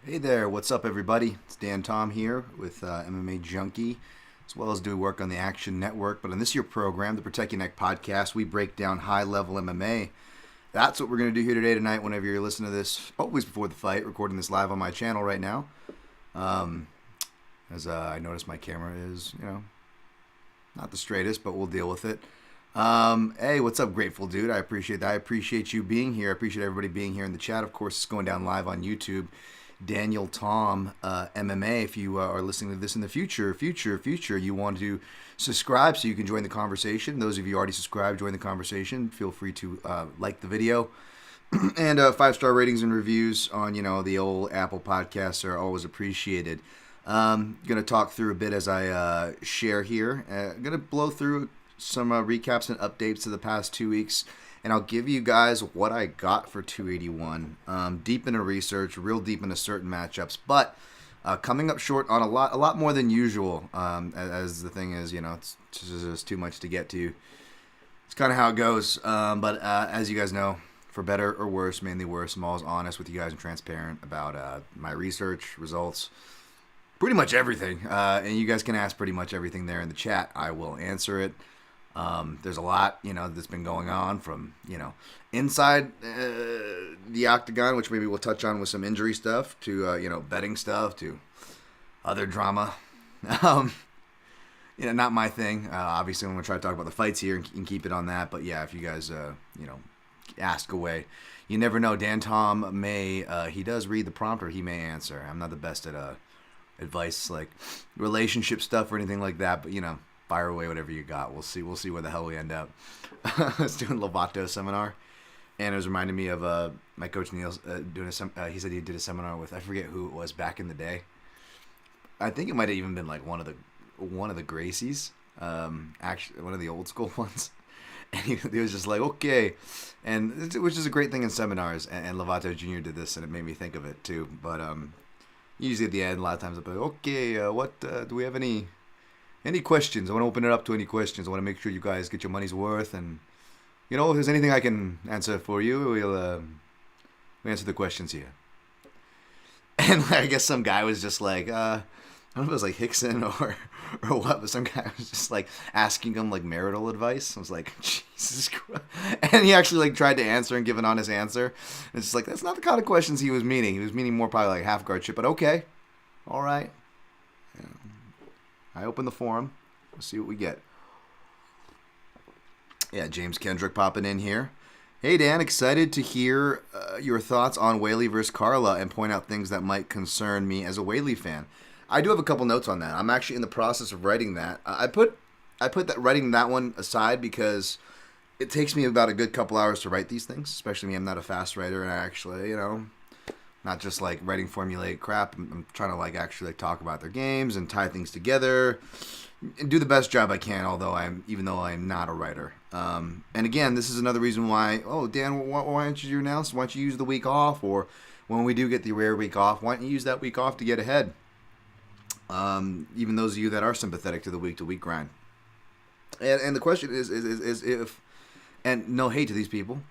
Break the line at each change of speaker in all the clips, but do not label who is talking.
Hey there, what's up, everybody? It's Dan Tom here with MMA Junkie, as well as do work on the Action Network. But on this year program, the Protect Your Neck podcast, we break down high-level MMA. That's what we're going to do here today, tonight, whenever you're listening to this, always before the fight, recording this live on my channel right now. As I notice my camera is, not the straightest, but we'll deal with it. Hey, what's up, grateful dude? I appreciate that. I appreciate you being here. I appreciate everybody being here in the chat. Of course, it's going down live on YouTube. Daniel Tom MMA. If you are listening to this in the future, you want to subscribe so you can join the conversation. Those of you already subscribed, join the conversation. Feel free to like the video. And 5-star ratings and reviews on, the old Apple Podcasts are always appreciated. Going to talk through a bit as I share here. Going to blow through some recaps and updates to the past 2 weeks. And I'll give you guys what I got for 281. Deep into research, real deep into certain matchups, but coming up short on a lot more than usual. As the thing is, it's just too much to get to. It's kind of how it goes. But as you guys know, for better or worse, mainly worse, I'm always honest with you guys and transparent about my research results. Pretty much everything. And you guys can ask pretty much everything there in the chat. I will answer it. There's a lot, that's been going on from, inside the octagon, which maybe we'll touch on with some injury stuff, to, betting stuff, to other drama. Not my thing. Obviously, I'm going to try to talk about the fights here and keep it on that. But, yeah, if you guys, ask away. You never know. Dan Tom he does read the prompter. He may answer. I'm not the best at advice, like relationship stuff or anything like that. But, fire away whatever you got. We'll see where the hell we end up. I was doing Lovato seminar, and it was reminding me of my coach Neil's doing he said he did a seminar with, I forget who it was back in the day. I think it might have even been like one of the Gracies, actually one of the old school ones. And he was just like, okay, and which is a great thing in seminars. And Lovato Jr. did this, and it made me think of it too. But usually at the end, a lot of times I'll be like, okay, what do we have any questions? I want to open it up to any questions. I want to make sure you guys get your money's worth. And, if there's anything I can answer for you, we'll answer the questions here. And I guess some guy was just like, I don't know if it was like Hickson or what, but some guy was just like asking him like marital advice. I was like, Jesus Christ. And he actually like tried to answer and give an honest answer. And it's just like, that's not the kind of questions he was meaning. He was meaning more probably like half guard shit, but okay. All right. Yeah. I open the forum. Let's see what we get. Yeah, James Kendrick popping in here. Hey, Dan, excited to hear your thoughts on Whaley versus Carla and point out things that might concern me as a Whaley fan. I do have a couple notes on that. I'm actually in the process of writing that. I put writing that one aside because it takes me about a good couple hours to write these things, especially me. I'm not a fast writer, and I actually, not just like writing formulaic crap. I'm trying to like actually like talk about their games and tie things together and do the best job I can. Even though I'm not a writer. And again, this is another reason why. Oh, Dan, why don't you announce? Why don't you use the week off? Or when we do get the rare week off, why don't you use that week off to get ahead? Even those of you that are sympathetic to the week-to-week grind. And the question is if, and no hate to these people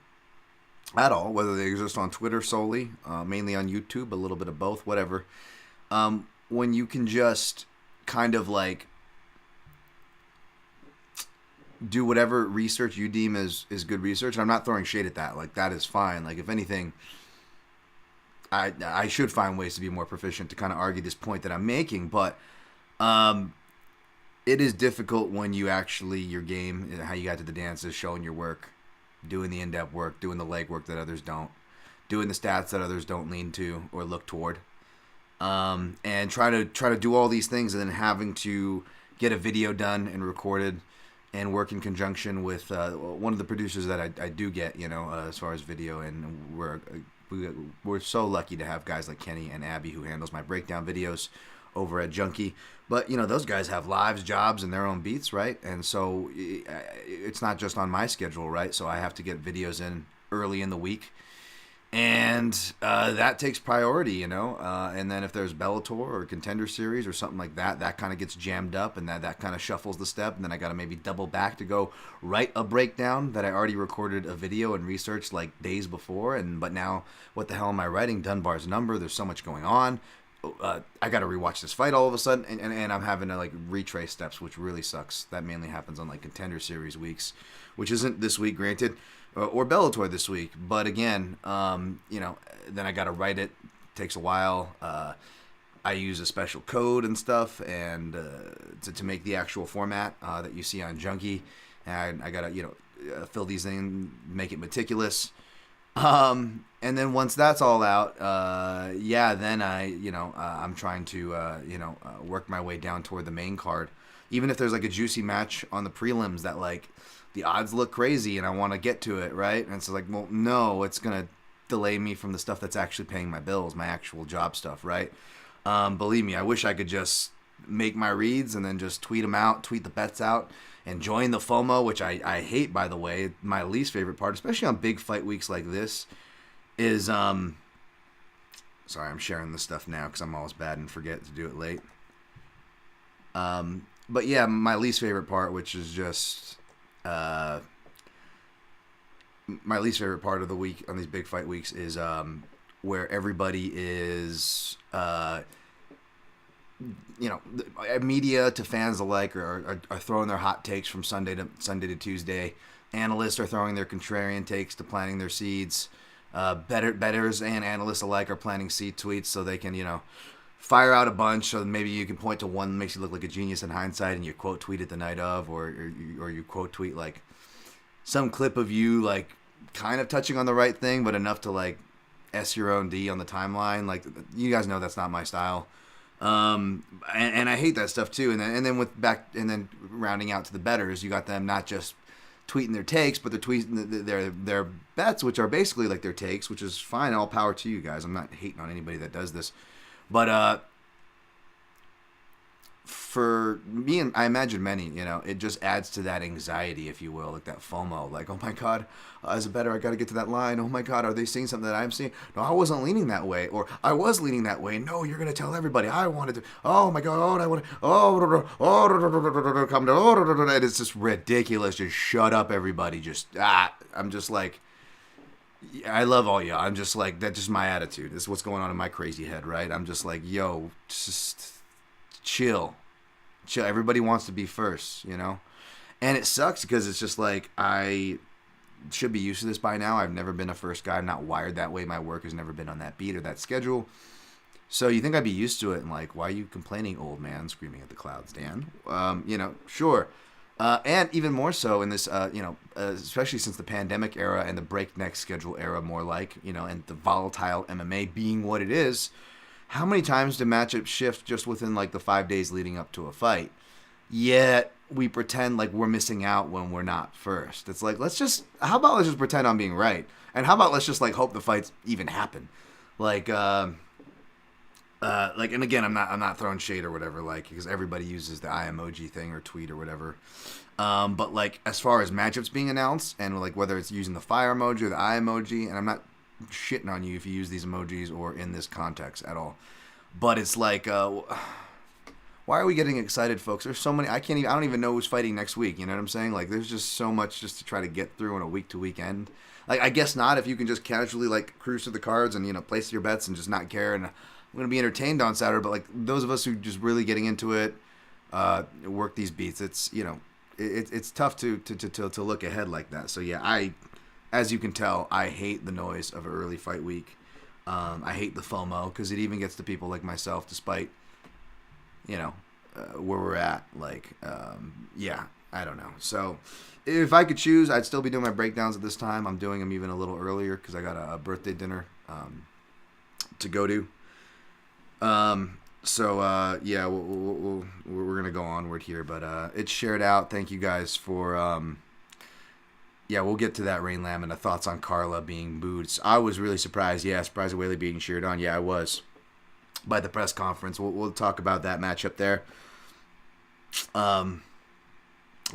at all, whether they exist on Twitter solely, mainly on YouTube, a little bit of both, whatever. When you can just kind of like do whatever research you deem is good research, and I'm not throwing shade at that. Like, that is fine. Like, if anything, I should find ways to be more proficient to kind of argue this point that I'm making, but it is difficult when you actually, your game, how you got to the dances, showing your work, doing the in-depth work, doing the leg work that others don't, doing the stats that others don't lean to or look toward, and try to do all these things, and then having to get a video done and recorded and work in conjunction with one of the producers that I do get, as far as video, and we're so lucky to have guys like Kenny and Abby who handles my breakdown videos over at Junkie. But, those guys have lives, jobs, and their own beats, right? And so it's not just on my schedule, right? So I have to get videos in early in the week. And that takes priority, and then if there's Bellator or Contender Series or something like that, that kind of gets jammed up, and that kind of shuffles the step. And then I got to maybe double back to go write a breakdown that I already recorded a video and researched like days before. But now, what the hell am I writing? Dunbar's number. There's so much going on. I got to rewatch this fight all of a sudden, and I'm having to like retrace steps, which really sucks. That mainly happens on like Contender Series weeks, which isn't this week, granted. Or Bellator this week, but again, then I gotta write it. Takes a while. I use a special code and stuff, and to make the actual format that you see on Junkie, and I gotta fill these in, make it meticulous. And then once that's all out, then I'm trying to work my way down toward the main card. Even if there's like a juicy match on the prelims that like the odds look crazy and I want to get to it, right? And so like, well, no, it's going to delay me from the stuff that's actually paying my bills, my actual job stuff, right? Believe me, I wish I could just make my reads and then just tweet them out, tweet the bets out, and join the FOMO, which I hate, by the way. My least favorite part, especially on big fight weeks like this, is, sorry, I'm sharing this stuff now because I'm always bad and forget to do it late. But yeah, my least favorite part, which is just my least favorite part of the week on these big fight weeks is where everybody is, media to fans alike are throwing their hot takes from Sunday to Tuesday. Analysts are throwing their contrarian takes to planting their seeds. Bettors and analysts alike are planting seed tweets so they can, fire out a bunch, so maybe you can point to one that makes you look like a genius in hindsight, and you quote tweet it the night of, or you quote tweet like some clip of you like kind of touching on the right thing, but enough to like S your own D on the timeline. Like, you guys know that's not my style, and I hate that stuff too. And then rounding out to the bettors, you got them not just tweeting their takes, but they're tweeting their bets, which are basically like their takes, which is fine. All power to you guys. I'm not hating on anybody that does this. But for me, and I imagine many, it just adds to that anxiety, if you will, like that FOMO. Like, oh my God, as a bettor, I got to get to that line. Oh my God, are they seeing something that I'm seeing? No, I wasn't leaning that way, or I was leaning that way. No, you're gonna tell everybody I wanted to. Oh my God, I want to. And it's just ridiculous. Just shut up, everybody. I'm just like. I love all y'all. I'm just like, that's just my attitude. This is what's going on in my crazy head, right? I'm just like, yo, just chill. Everybody wants to be first, And it sucks because it's just like, I should be used to this by now. I've never been a first guy. I'm not wired that way. My work has never been on that beat or that schedule. So you think I'd be used to it, and like, why are you complaining, old man, screaming at the clouds, Dan? Sure. And even more so in this, especially since the pandemic era and the breakneck schedule era, more like, and the volatile MMA being what it is, how many times do matchups shift just within like the 5 days leading up to a fight? Yet we pretend like we're missing out when we're not first. It's like, how about let's just pretend I'm being right? And how about let's just like hope the fights even happen? And again, I'm not throwing shade or whatever, like, because everybody uses the eye emoji thing or tweet or whatever. But like, as far as matchups being announced, and like whether it's using the fire emoji or the eye emoji, and I'm not shitting on you if you use these emojis or in this context at all, but it's like, why are we getting excited, folks? There's so many. I don't even know who's fighting next week. You know what I'm saying? Like, there's just so much just to try to get through on a week to week end. Like, I guess not if you can just casually like cruise through the cards and place your bets and just not care. And I'm gonna be entertained on Saturday. But like those of us who just really getting into it, work these beats. It's it's tough to look ahead like that. So yeah, as you can tell, I hate the noise of an early fight week. I hate the FOMO because it even gets to people like myself, despite where we're at. Like, I don't know. So if I could choose, I'd still be doing my breakdowns at this time. I'm doing them even a little earlier because I got a birthday dinner to go to. We're gonna go onward here, but it's shared out. Thank you guys for we'll get to that. Rain Lamb and the thoughts on Carla being booed. So I was really surprised. Yeah, surprised at Whaley being cheered on. Yeah, I was by the press conference. We'll talk about that matchup there. I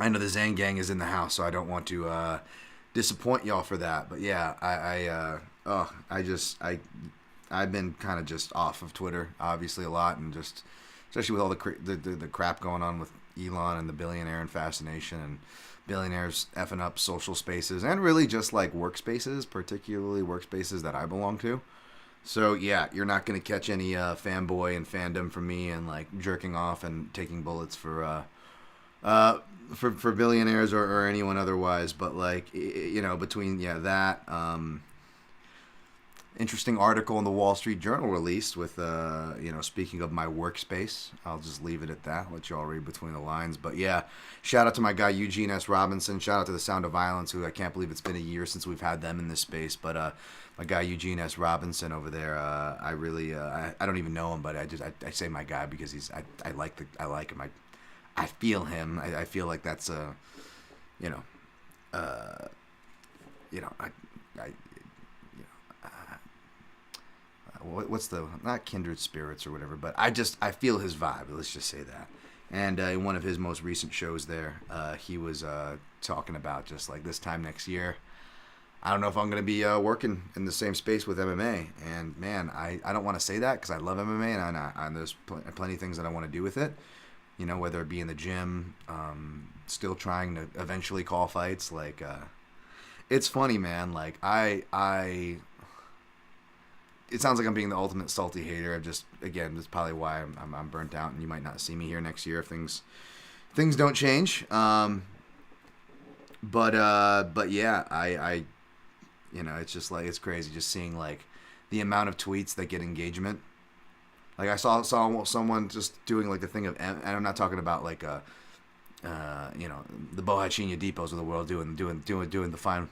know the Zhang gang is in the house, so I don't want to disappoint y'all for that. But yeah, I've been kind of just off of Twitter, obviously a lot, and just especially with all the crap going on with Elon and the billionaire and fascination and billionaires effing up social spaces and really just like workspaces, particularly workspaces that I belong to. So yeah, you're not gonna catch any fanboy and fandom from me and like jerking off and taking bullets for billionaires or anyone otherwise. But like between that interesting article in the Wall Street Journal released with speaking of my workspace. I'll just leave it at that. Let you all read between the lines. But yeah, shout out to my guy Eugene S. Robinson. Shout out to the Sound of Violence, who I can't believe it's been a year since we've had them in this space. But my guy Eugene S. Robinson over there, I really I don't even know him, but I say my guy because I like him. I feel him. I feel like that's what's the, not kindred spirits or whatever, but I feel his vibe. Let's just say that. And in one of his most recent shows there, he was talking about just like this time next year, I don't know if I'm going to be working in the same space with MMA. And man, I don't want to say that because I love MMA and there's plenty of things that I want to do with it. Whether it be in the gym, still trying to eventually call fights. Like, it's funny, man. Like it sounds like I'm being the ultimate salty hater. That's probably why I'm burnt out, and you might not see me here next year if things don't change. But yeah, I it's just like, it's crazy just seeing like the amount of tweets that get engagement. Like I saw someone just doing like the thing of, and I'm not talking about like the Bohachina Depots of the world doing the fine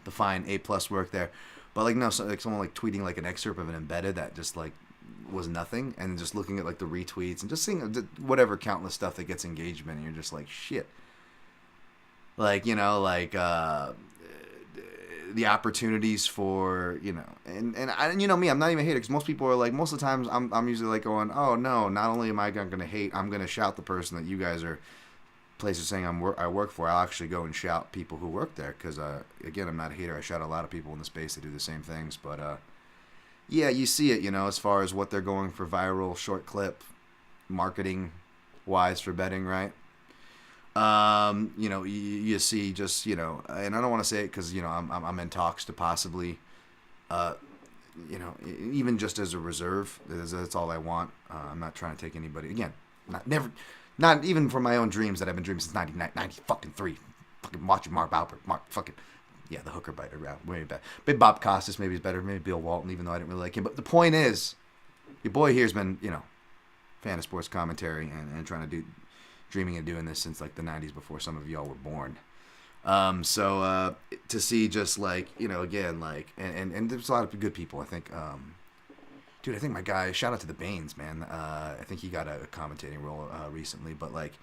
A+ work there. But like no, so like someone like tweeting like an excerpt of an embedded that just like was nothing, and just looking at like the retweets and just seeing whatever countless stuff that gets engagement, and you're just like shit. Like the opportunities for and me, I'm not even a hater, because most people are like, most of the times I'm usually like going, oh no, not only am I gonna hate, I'm gonna shout the person that you guys are places saying I work for. I'll actually go and shout people who work there, because again, I'm not a hater. I shout a lot of people in the space that do the same things. But yeah, you see it, as far as what they're going for viral short clip marketing wise for betting, right? You see just and I don't want to say it because I'm in talks to possibly even just as a reserve. That's all I want. I'm not trying to take anybody, again, not even for my own dreams that I've been dreaming since 1993. Fucking watching Mark Albert. The hooker biter. Way better. Big Bob Costas maybe is better. Maybe Bill Walton, even though I didn't really like him. But the point is, your boy here's been, fan of sports commentary and trying to dreaming of doing this since like the 90s, before some of y'all were born. So to see just like, again, like, and there's a lot of good people, I think. Dude, I think my guy, shout out to the Baines, man. I think he got a commentating role recently, but like,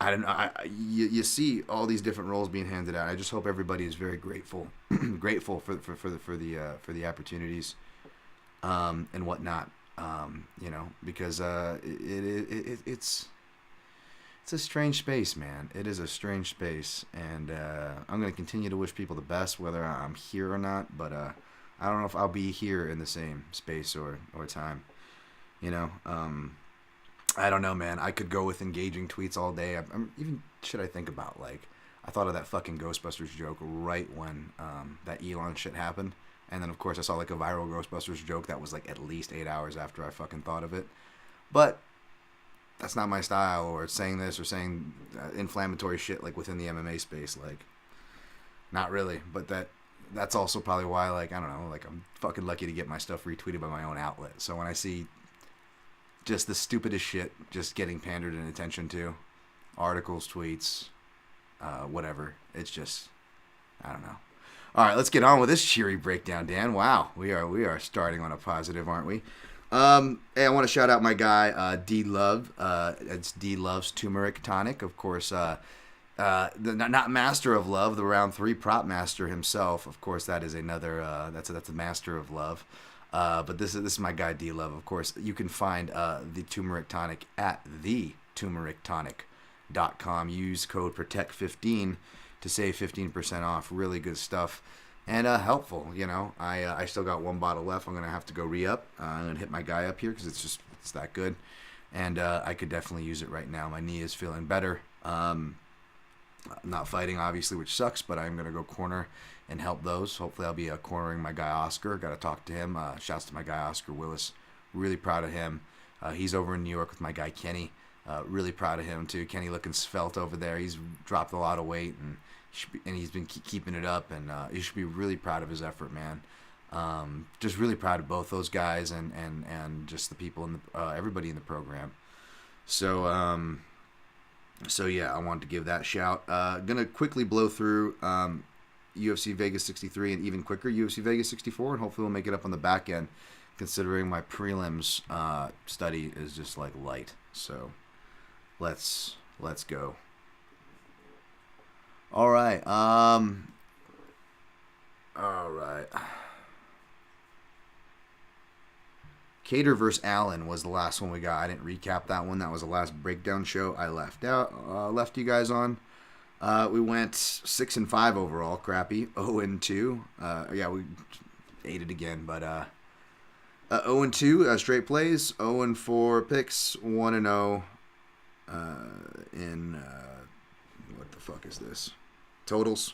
I don't know. You see all these different roles being handed out. I just hope everybody is very grateful, grateful for the opportunities, and whatnot. Because it's a strange space, man. It is a strange space, and I'm gonna continue to wish people the best, whether I'm here or not. But I don't know if I'll be here in the same space or time. I don't know, man. I could go with engaging tweets all day. Even shit I think about. Like, I thought of that fucking Ghostbusters joke right when that Elon shit happened. And then, of course, I saw like a viral Ghostbusters joke that was like at least 8 hours after I fucking thought of it. But that's not my style, or saying this or saying inflammatory shit like within the MMA space. Like, not really. But that's also probably why, like, I don't know, like, I'm fucking lucky to get my stuff retweeted by my own outlet. So when I see just the stupidest shit just getting pandered and attention to, articles, tweets, whatever, it's just, I don't know. All right, let's get on with this cheery breakdown, Dan. Wow, we are starting on a positive, aren't we? Hey, I want to shout out my guy, D Love. It's D Love's Turmeric Tonic, of course. Not Master of Love, the round 3 prop master himself. Of course, that is another. That's a Master of Love. But this is my guy D Love. Of course, you can find the Turmeric Tonic at theturmeric.com. Use code PROTECT15 to save 15% off. Really good stuff. and helpful. You know, I still got one bottle left. I'm gonna have to go re-up. I'm gonna hit my guy up here because it's that good, and I could definitely use it right now. My knee is feeling better. Not fighting obviously, which sucks, but I'm gonna go corner and help those. Hopefully, I'll be cornering my guy Oscar. Got to talk to him. Shouts to my guy Oscar Willis. Really proud of him. He's over in New York with my guy Kenny. Really proud of him too. Kenny looking svelte over there. He's dropped a lot of weight and he's been keeping it up. And you should be really proud of his effort, man. Just really proud of both those guys and just the people in the everybody in the program. So yeah, I wanted to give that shout. Gonna quickly blow through UFC Vegas 63 and even quicker UFC Vegas 64, and hopefully we'll make it up on the back end, considering my prelims study is just like light. So let's go. All right. Cater versus Allen was the last one we got. I didn't recap that one. That was the last breakdown show I left you guys on. We went 6-5 overall. Crappy. 0-2. Yeah, we ate it again, but 0-2 straight plays. 0-4 picks. 1-0 in what the fuck is this? Totals.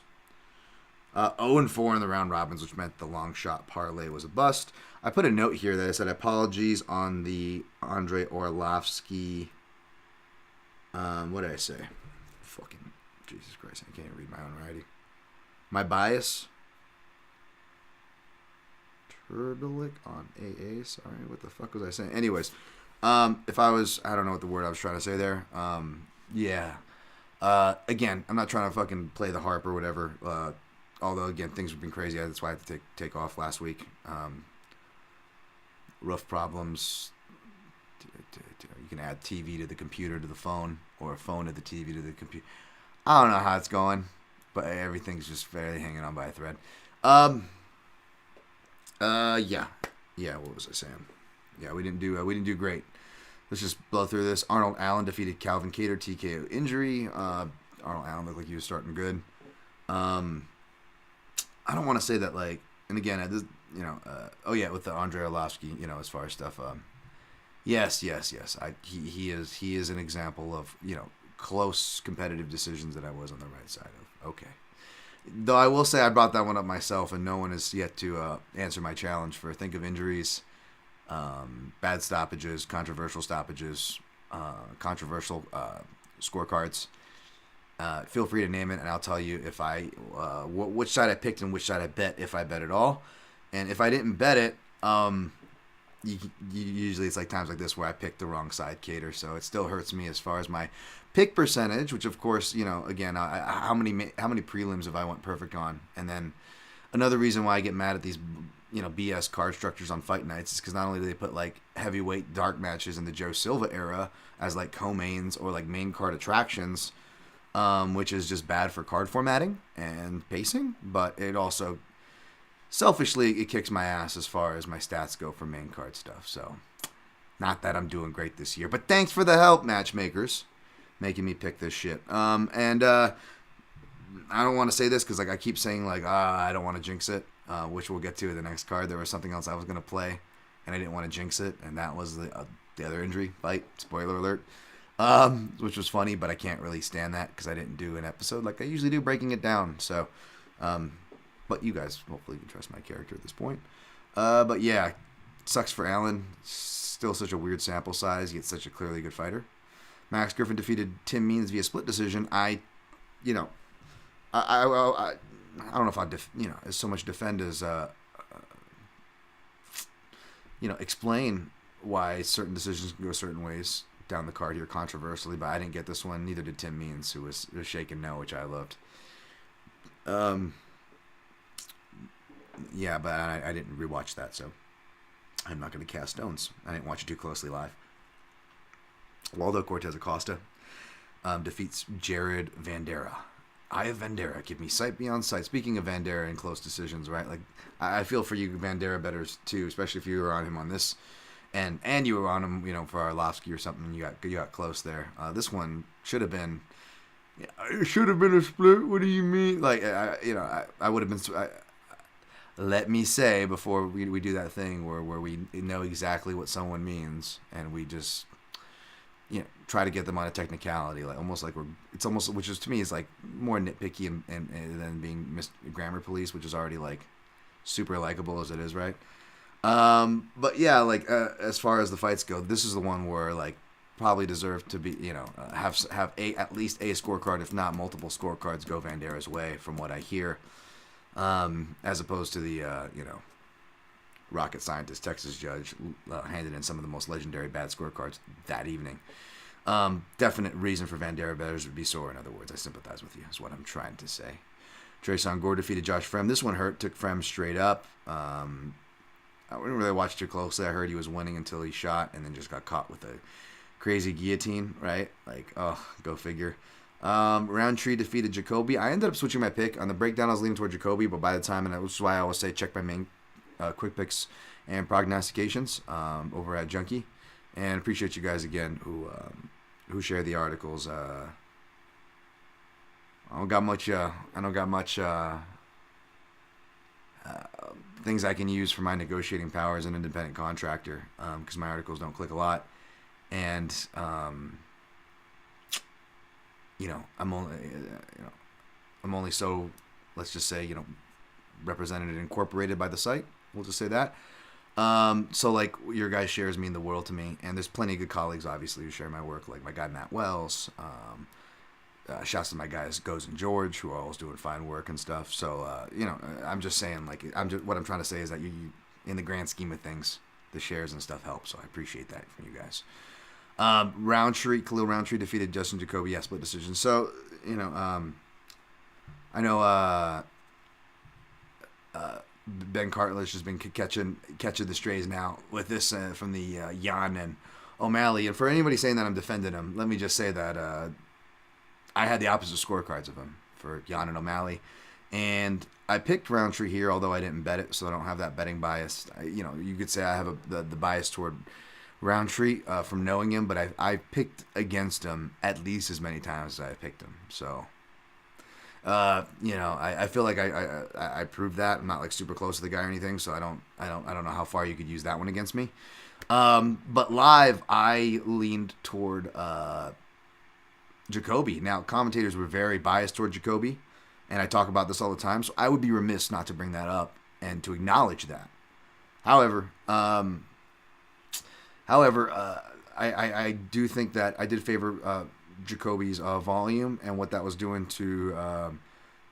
0-4 in the round robins, which meant the long shot parlay was a bust. I put a note here that I said apologies on the Andre Orlovsky. What did I say? Fucking Jesus Christ! I can't even read my own writing. My bias. Turtleic on AA. Sorry, what the fuck was I saying? Anyways, if I don't know what the word I was trying to say there. Yeah. Again, I'm not trying to fucking play the harp or whatever. Although again, things have been crazy. That's why I had to take off last week. Rough problems. You can add TV to the computer to the phone, or a phone to the TV to the computer. I don't know how it's going, but everything's just barely hanging on by a thread. Yeah. What was I saying? Yeah, we didn't do great. Let's just blow through this. Arnold Allen defeated Calvin Kattar, TKO injury. Arnold Allen looked like he was starting good. I don't want to say that like, and again, with the Andre Arlovsky, as far as stuff. Yes. He is an example of close competitive decisions that I was on the right side of. Okay. Though I will say I brought that one up myself, and no one has yet to answer my challenge for think of injuries, bad stoppages, controversial stoppages, controversial scorecards. Feel free to name it, and I'll tell you if which side I picked and which side I bet, if I bet at all. And if I didn't bet it, usually it's like times like this where I picked the wrong side, Cater. So it still hurts me as far as my pick percentage, which of course, again, how many prelims have I went perfect on? And then another reason why I get mad at these, BS card structures on fight nights is because not only do they put like heavyweight dark matches in the Joe Silva era as like co-mains or like main card attractions, which is just bad for card formatting and pacing, but it also selfishly it kicks my ass as far as my stats go for main card stuff. So not that I'm doing great this year, but thanks for the help, matchmakers, making me pick this shit. And I don't want to say this because like I keep saying like I don't want to jinx it, which we'll get to in the next card. There was something else I was gonna play and I didn't want to jinx it, and that was the other injury fight. Spoiler alert. Which was funny, but I can't really stand that because I didn't do an episode like I usually do breaking it down. So, but you guys hopefully can trust my character at this point. But yeah, sucks for Allen. Still such a weird sample size, yet such a clearly good fighter. Max Griffin defeated Tim Means via split decision. I don't know if I as so much defend as explain why certain decisions can go certain ways down the card here controversially, but I didn't get this one. Neither did Tim Means, who was shaking no, which I loved. Yeah, but I didn't rewatch that, so I'm not going to cast stones. I didn't watch it too closely live. Waldo Cortez Acosta defeats Jared Vandera. I have Vandera. Give me sight beyond sight. Speaking of Vandera and close decisions, right? Like I feel for you Vandera bettors too, especially if you were on him on this. And you were on him, for Arlovsky or something. And you got close there. This one should have been. It should have been a split. What do you mean? Like I would have been. let me say before we do that thing where we know exactly what someone means and we just try to get them on a technicality, like almost like it's almost, which is to me is like more nitpicky and than being grammar police, which is already like super likable as it is, right? But yeah, like as far as the fights go, this is the one where like probably deserve to be, have at least a scorecard, if not multiple scorecards, go Vandeرا's way, from what I hear, as opposed to the rocket scientist Texas judge handed in some of the most legendary bad scorecards that evening. Definite reason for Vandera bettors would be sore. In other words, I sympathize with you, is what I'm trying to say. Treson Gore defeated Josh Frem. This one hurt. Took Frem straight up. I didn't really watch too closely. I heard he was winning until he shot and then just got caught with a crazy guillotine, right? Like, oh, go figure. Roundtree defeated Jacoby. I ended up switching my pick. On the breakdown, I was leaning toward Jacoby, but by the time, and that's why I always say check my main quick picks and prognostications over at Junkie. And appreciate you guys again who share the articles. I don't got much things I can use for my negotiating power as an independent contractor, because my articles don't click a lot, and I'm only so, let's just say, represented and incorporated by the site. We'll just say that. So like your guys' shares mean the world to me, and there's plenty of good colleagues obviously who share my work, like my guy Matt Wells. Shouts to my guys Goes and George, who are always doing fine work and stuff. So I'm just saying, like, what I'm trying to say is that you in the grand scheme of things, the shares and stuff help. So I appreciate that from you guys. Khalil Roundtree defeated Justin Jacoby, split decision. So I know Ben Cartlidge has been catching the strays now with this from the Jan and O'Malley. And for anybody saying that I'm defending him, let me just say that I had the opposite scorecards of him for Jan and O'Malley. And I picked Roundtree here, although I didn't bet it, so I don't have that betting bias. You could say I have the bias toward Roundtree from knowing him, but I picked against him at least as many times as I picked him. So I feel like I proved that. I'm not like super close to the guy or anything, so I don't know how far you could use that one against me. But live, I leaned toward Jacoby. Now, commentators were very biased toward Jacoby, and I talk about this all the time, so I would be remiss not to bring that up and to acknowledge that. However, I do think that I did favor Jacoby's volume and what that was doing to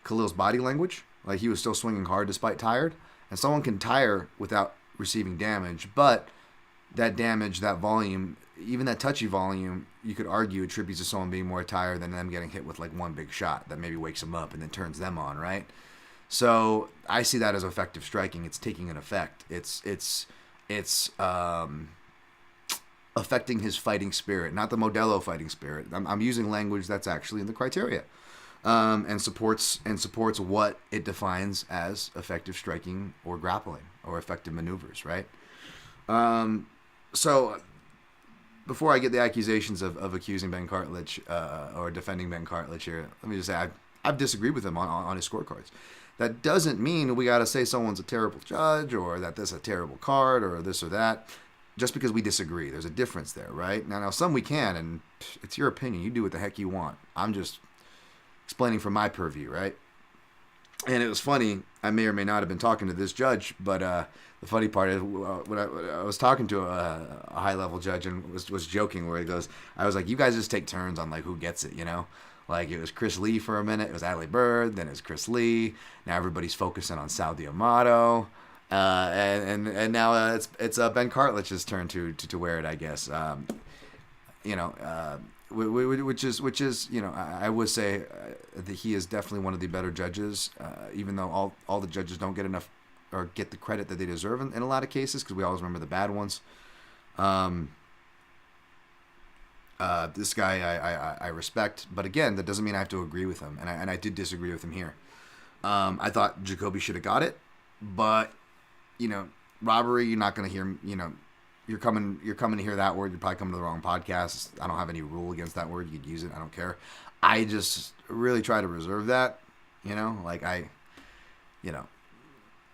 Khalil's body language. Like, he was still swinging hard despite tired, and someone can tire without receiving damage, but that damage, that volume, even that touchy volume, you could argue attributes to someone being more tired than them getting hit with like one big shot that maybe wakes them up and then turns them on, right? So I see that as effective striking. It's taking an effect. It's affecting his fighting spirit, not the Modelo fighting spirit. I'm using language that's actually in the criteria, and supports what it defines as effective striking or grappling or effective maneuvers, right? So before I get the accusations of accusing Ben Cartlidge or defending Ben Cartlidge here, let me just say I've disagreed with him on his scorecards. That doesn't mean we got to say someone's a terrible judge or that this is a terrible card or this or that. Just because we disagree, there's a difference there, right? Now some we can, and it's your opinion. You do what the heck you want. I'm just explaining from my purview, right? And it was funny. I may or may not have been talking to this judge, but the funny part is when I was talking to a high-level judge and was joking where he goes, I was like, you guys just take turns on like who gets it, Like it was Chris Lee for a minute, it was Adley Bird, then it's Chris Lee. Now everybody's focusing on Sal D'Amato. And now it's Ben Cartledge's turn to wear it, I guess. Which is I would say that he is definitely one of the better judges, even though all the judges don't get enough or get the credit that they deserve in a lot of cases, because we always remember the bad ones. This guy I respect, but again, that doesn't mean I have to agree with him, and I did disagree with him here. I thought Jacoby should have got it, but robbery, you're not going to hear, you're coming to hear that word. You're probably coming to the wrong podcast. I don't have any rule against that word. You could use it. I don't care. I just really try to reserve that,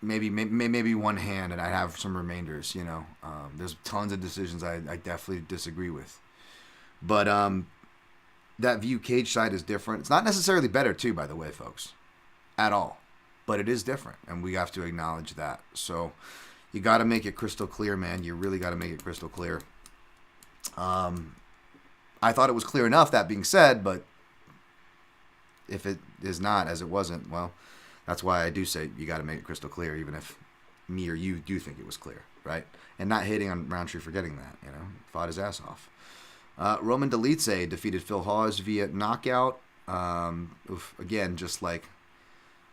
maybe one hand, and I'd have some remainders. There's tons of decisions I definitely disagree with, but that view cage side is different. It's not necessarily better too, by the way, folks, at all, but it is different, and we have to acknowledge that. So you got to make it crystal clear, man. You really got to make it crystal clear. I thought it was clear enough, that being said, but if it is not, as it wasn't, well, that's why I do say you got to make it crystal clear, even if me or you do think it was clear, right? And not hating on Roundtree for getting that, fought his ass off. Roman Dolidze defeated Phil Hawes via knockout. Again, just like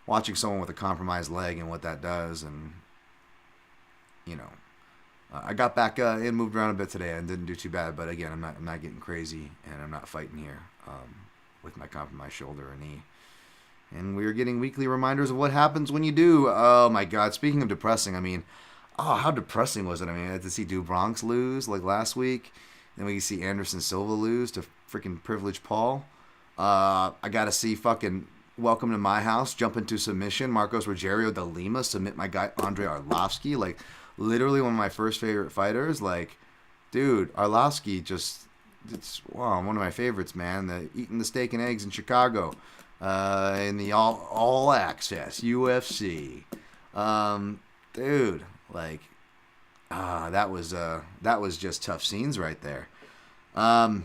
watching someone with a compromised leg and what that does, and I got back in, moved around a bit today, and didn't do too bad. But again, I'm not getting crazy, and I'm not fighting here with my compromised shoulder or knee. And we're getting weekly reminders of what happens when you do. Oh my God! Speaking of depressing, how depressing was it? I had to see Du Bronx lose like last week. Then we see Anderson Silva lose to freaking Privileged Paul. I got to see fucking Welcome to My House jump into submission. Marcos Rogerio de Lima submit my guy Andrei Arlovsky. Like, literally one of my first favorite fighters. Like, dude, Arlovsky it's one of my favorites, man. Eating the steak and eggs in Chicago. In the all access UFC. Dude, like, that was just tough scenes right there. And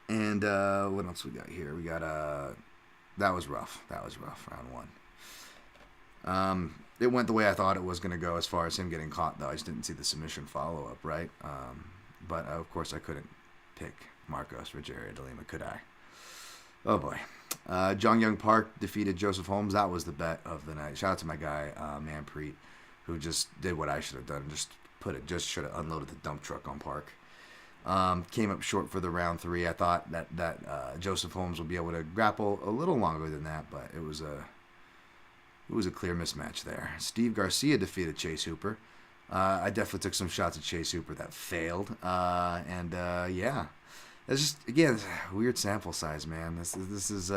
what else we got here? We got that was rough. Round one. It went the way I thought it was going to go as far as him getting caught, though. I just didn't see the submission follow up, right? But of course I couldn't pick Marcos Rogerio de Lima, could I? Oh boy. Jong Young Park defeated Joseph Holmes. That was the bet of the night. Shout out to my guy Manpreet, who just did what I should have done. Just should have unloaded the dump truck on Park. Came up short for the round 3. I thought that Joseph Holmes would be able to grapple a little longer than that, but it was a clear mismatch there. Steve Garcia defeated Chase Hooper. I definitely took some shots at Chase Hooper that failed. Yeah. It's just, again, weird sample size, man. This is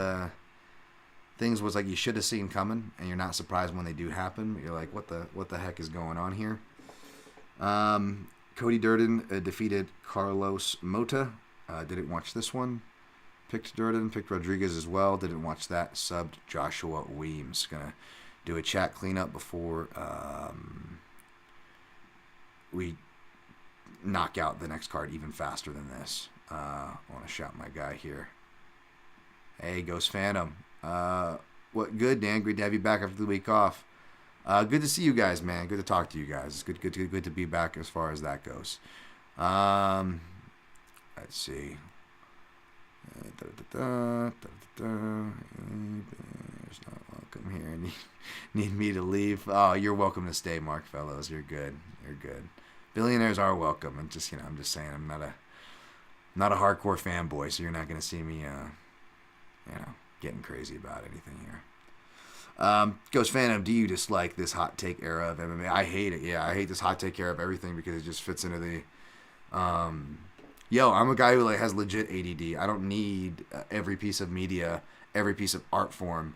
things was like you should have seen coming, and you're not surprised when they do happen. But you're like, what the heck is going on here? Cody Durden defeated Carlos Mota. Didn't watch this one. Picked Durden, picked Rodriguez as well. Didn't watch that. Subbed Joshua Weems. Gonna do a chat cleanup before we knock out the next card even faster than this. I want to shout my guy here. Hey, Ghost Phantom. What good, Dan? Great to have you back after the week off. Good to see you guys, man. Good to talk to you guys. It's good to be back as far as that goes. Let's see. There's not welcome here. Need me to leave? Oh, you're welcome to stay, Mark Fellows. You're good. Billionaires are welcome. I'm just saying, I'm not a hardcore fanboy, so you're not going to see me, getting crazy about anything here. Ghost Phantom, do you dislike this hot take era of MMA? I hate it. Yeah, I hate this hot take era of everything because it just fits into the. I'm a guy who has legit ADD. I don't need every piece of media, every piece of art form,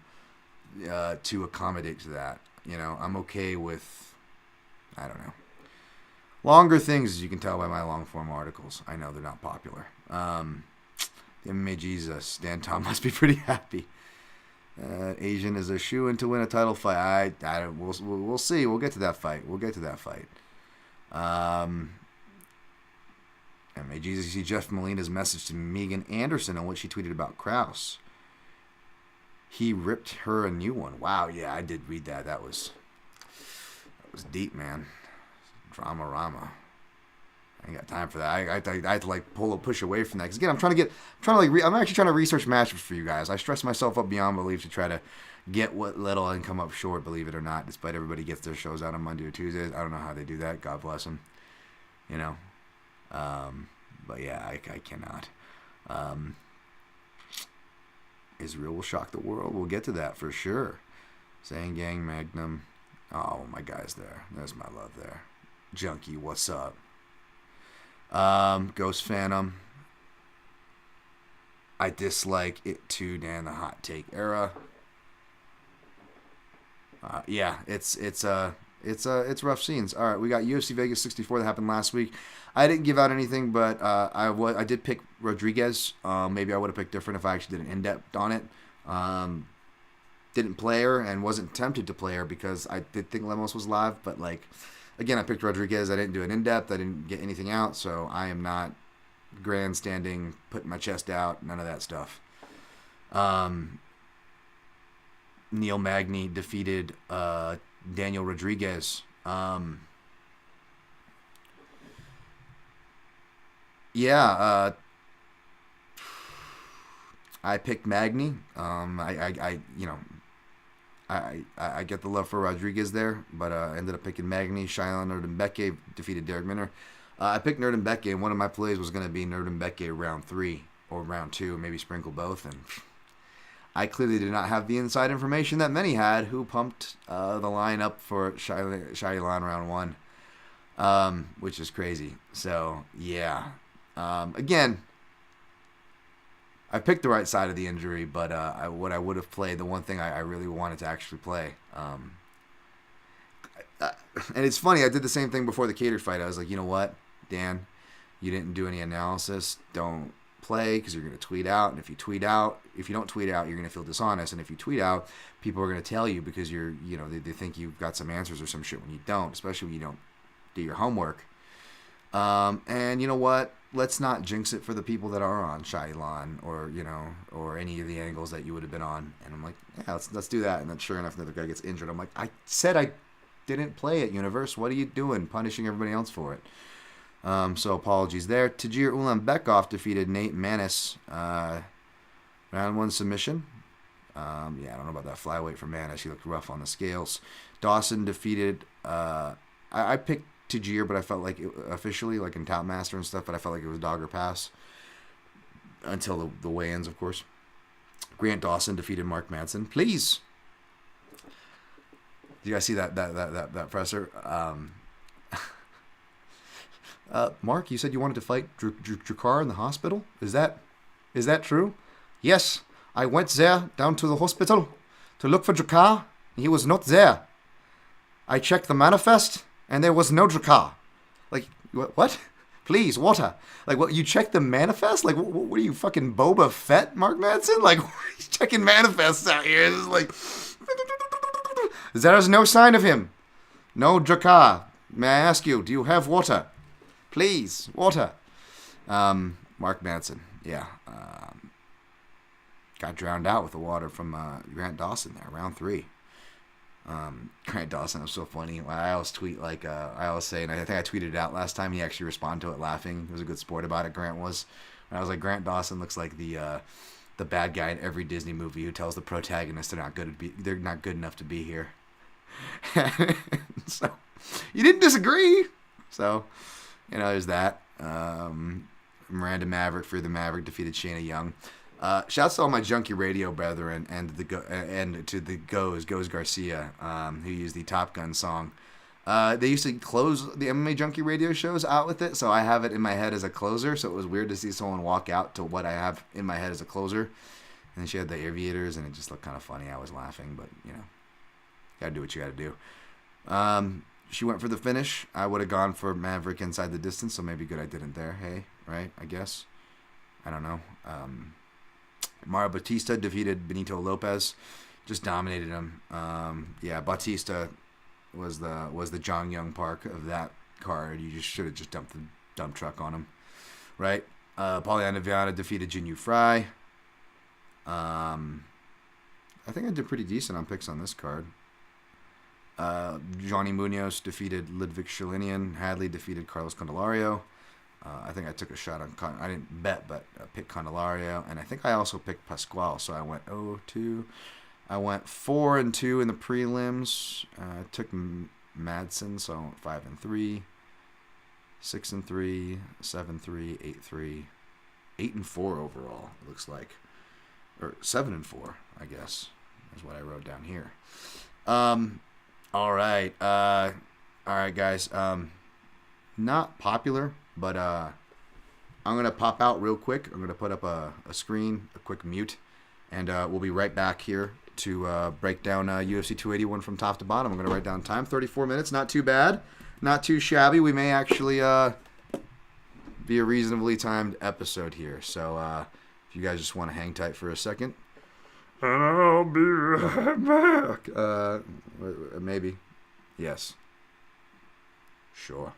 to accommodate to that. I'm okay with, I don't know, longer things, as you can tell by my long form articles. I know they're not popular. The MMA Jesus, Dan Tom must be pretty happy. Asian is a shoo-in to win a title fight. We'll see. We'll get to that fight. MMA Jesus, you see Jeff Molina's message to Megan Anderson on what she tweeted about Krause. He ripped her a new one. Wow, yeah, I did read that. That was deep, man. Drama Rama. I ain't got time for that. I had to push away from that. Because again, I'm actually trying to research matchups for you guys. I stress myself up beyond belief to try to get what little and come up short, believe it or not, despite everybody gets their shows out on Monday or Tuesdays. I don't know how they do that. God bless them. But yeah, I cannot. Israel will shock the world. We'll get to that for sure. Saying Gang Magnum. Oh, my guy's there. There's my love there. Junkie, what's up? Ghost Phantom. I dislike it too, Dan, the hot take era. Yeah, it's rough scenes. All right, we got UFC Vegas 64 that happened last week. I didn't give out anything, but I did pick Rodriguez. Maybe I would have picked different if I actually did an in-depth on it. Didn't play her and wasn't tempted to play her because I did think Lemos was live. But like, again, I picked Rodriguez. I didn't do an in-depth. I didn't get anything out, so I am not grandstanding, putting my chest out, none of that stuff. Neil Magny defeated Daniel Rodriguez. I picked Magny. I get the love for Rodriguez there, but I ended up picking Magny. Shailon Nerdembeke defeated Derek Minner. I picked Nerdembeke, and one of my plays was going to be Nerdembeke round 3 or round 2, maybe sprinkle both, and I clearly did not have the inside information that many had who pumped the line up for Shailon round 1, which is crazy. So, yeah. Again, I picked the right side of the injury, but what I would have played, the one thing I really wanted to actually play. And it's funny, I did the same thing before the catered fight. I was like, you know what, Dan, you didn't do any analysis. Don't play because you're going to tweet out. And if you don't tweet out, you're going to feel dishonest. And if you tweet out, people are going to tell you because they think you've got some answers or some shit when you don't, especially when you don't do your homework. And you know what? Let's not jinx it for the people that are on Shailon or any of the angles that you would have been on. And I'm like, yeah, let's do that. And then sure enough, another guy gets injured. I'm like, I said I didn't play it, Universe. What are you doing? Punishing everybody else for it. So apologies there. Tajir Ulanbekov defeated Nate Manis. Round 1 submission. I don't know about that flyweight for Manis. He looked rough on the scales. Dawson defeated... I picked Tajir, but I felt like officially, like in Top Master and stuff, but I felt like it was dog or pass until the weigh-ins, of course. Grant Dawson defeated Mark Madsen. Please. Did you guys see that presser? Mark, you said you wanted to fight Drakar in the hospital? Is that true? Yes, I went there down to the hospital to look for Drakar. He was not there. I checked the manifest, and there was no Drakar. Like, what? Please, water. Like, what? You checked the manifest? Like, what are you, fucking Boba Fett, Mark Madsen? Like, he's checking manifests out here. It's like, there is no sign of him. No Drakar. May I ask you, do you have water? Please, water. Mark Madsen, yeah. Got drowned out with the water from Grant Dawson there, round 3. Grant Dawson was so funny. I always tweet I always say, and I think I tweeted it out last time. He actually responded to it laughing. He was a good sport about it. Grant was. And I was like, Grant Dawson looks like the bad guy in every Disney movie who tells the protagonist they're not good enough to be here. So you didn't disagree. So there's that. Miranda Maverick, Fear the Maverick defeated Shayna Young. Shouts to all my Junkie Radio brethren and to the Goes Garcia, who used the Top Gun song. They used to close the MMA Junkie Radio shows out with it, so I have it in my head as a closer. So it was weird to see someone walk out to what I have in my head as a closer. And then she had the aviators, and it just looked kind of funny. I was laughing, but gotta do what you gotta do. She went for the finish. I would have gone for Maverick inside the distance, so maybe good I didn't there. Hey, right? I guess. I don't know. Mario Batista defeated Benito Lopez. Just dominated him. Batista was the Zhang Young Park of that card. You just should have just dumped the dump truck on him. Right? Polyana Viana defeated Jinyu Fry. I think I did pretty decent on picks on this card. Johnny Munoz defeated Ludwig Shalinian. Hadley defeated Carlos Candelario. I think I took a shot on I didn't bet, but I picked Candelario, and I think I also picked Pascual. So I went 0-2. I went 4-2 in the prelims. I took Madsen, so I went 5-3, 6-3, 7-3, 8-3, 8-4 overall. It looks like, or 7-4, I guess, is what I wrote down here. All right, guys. Not popular, but I'm gonna pop out real quick. I'm gonna put up a screen, a quick mute, and we'll be right back here to break down UFC 281 from top to bottom. I'm going to write down time, 34 minutes. Not too bad. Not too shabby. We may actually be a reasonably timed episode here. So if you guys just want to hang tight for a second. And I'll be right back. Maybe. Yes. Sure.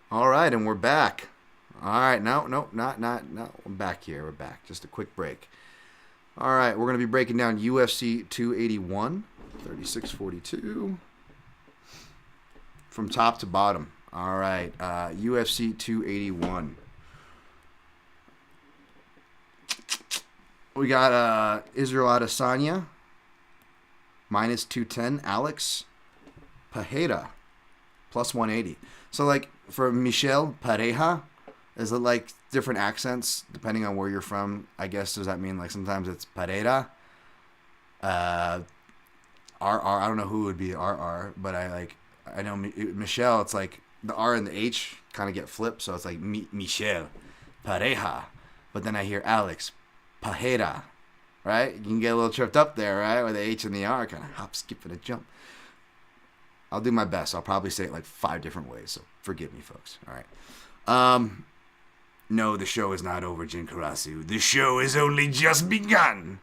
All right, and we're back. All right, no, we're back here. We're back. Just a quick break. All right, we're going to be breaking down UFC 281, 36-42, from top to bottom. All right, UFC 281. We got Israel Adesanya, minus 210. Alex Pereira, plus 180. So, like, for Michel Pereira, is it like different accents depending on where you're from? I guess, does that mean like sometimes it's Pereira? RR, I don't know who would be RR, but I know Michelle, it's like the R and the H kind of get flipped, so it's like Michel Pereira. But then I hear Alex Pereira, right? You can get a little tripped up there, right? With the H and the R kind of hop, skip, and a jump. I'll do my best. I'll probably say it like 5 different ways, so forgive me, folks. All right. No, the show is not over, Jin Karasu. The show is only just begun.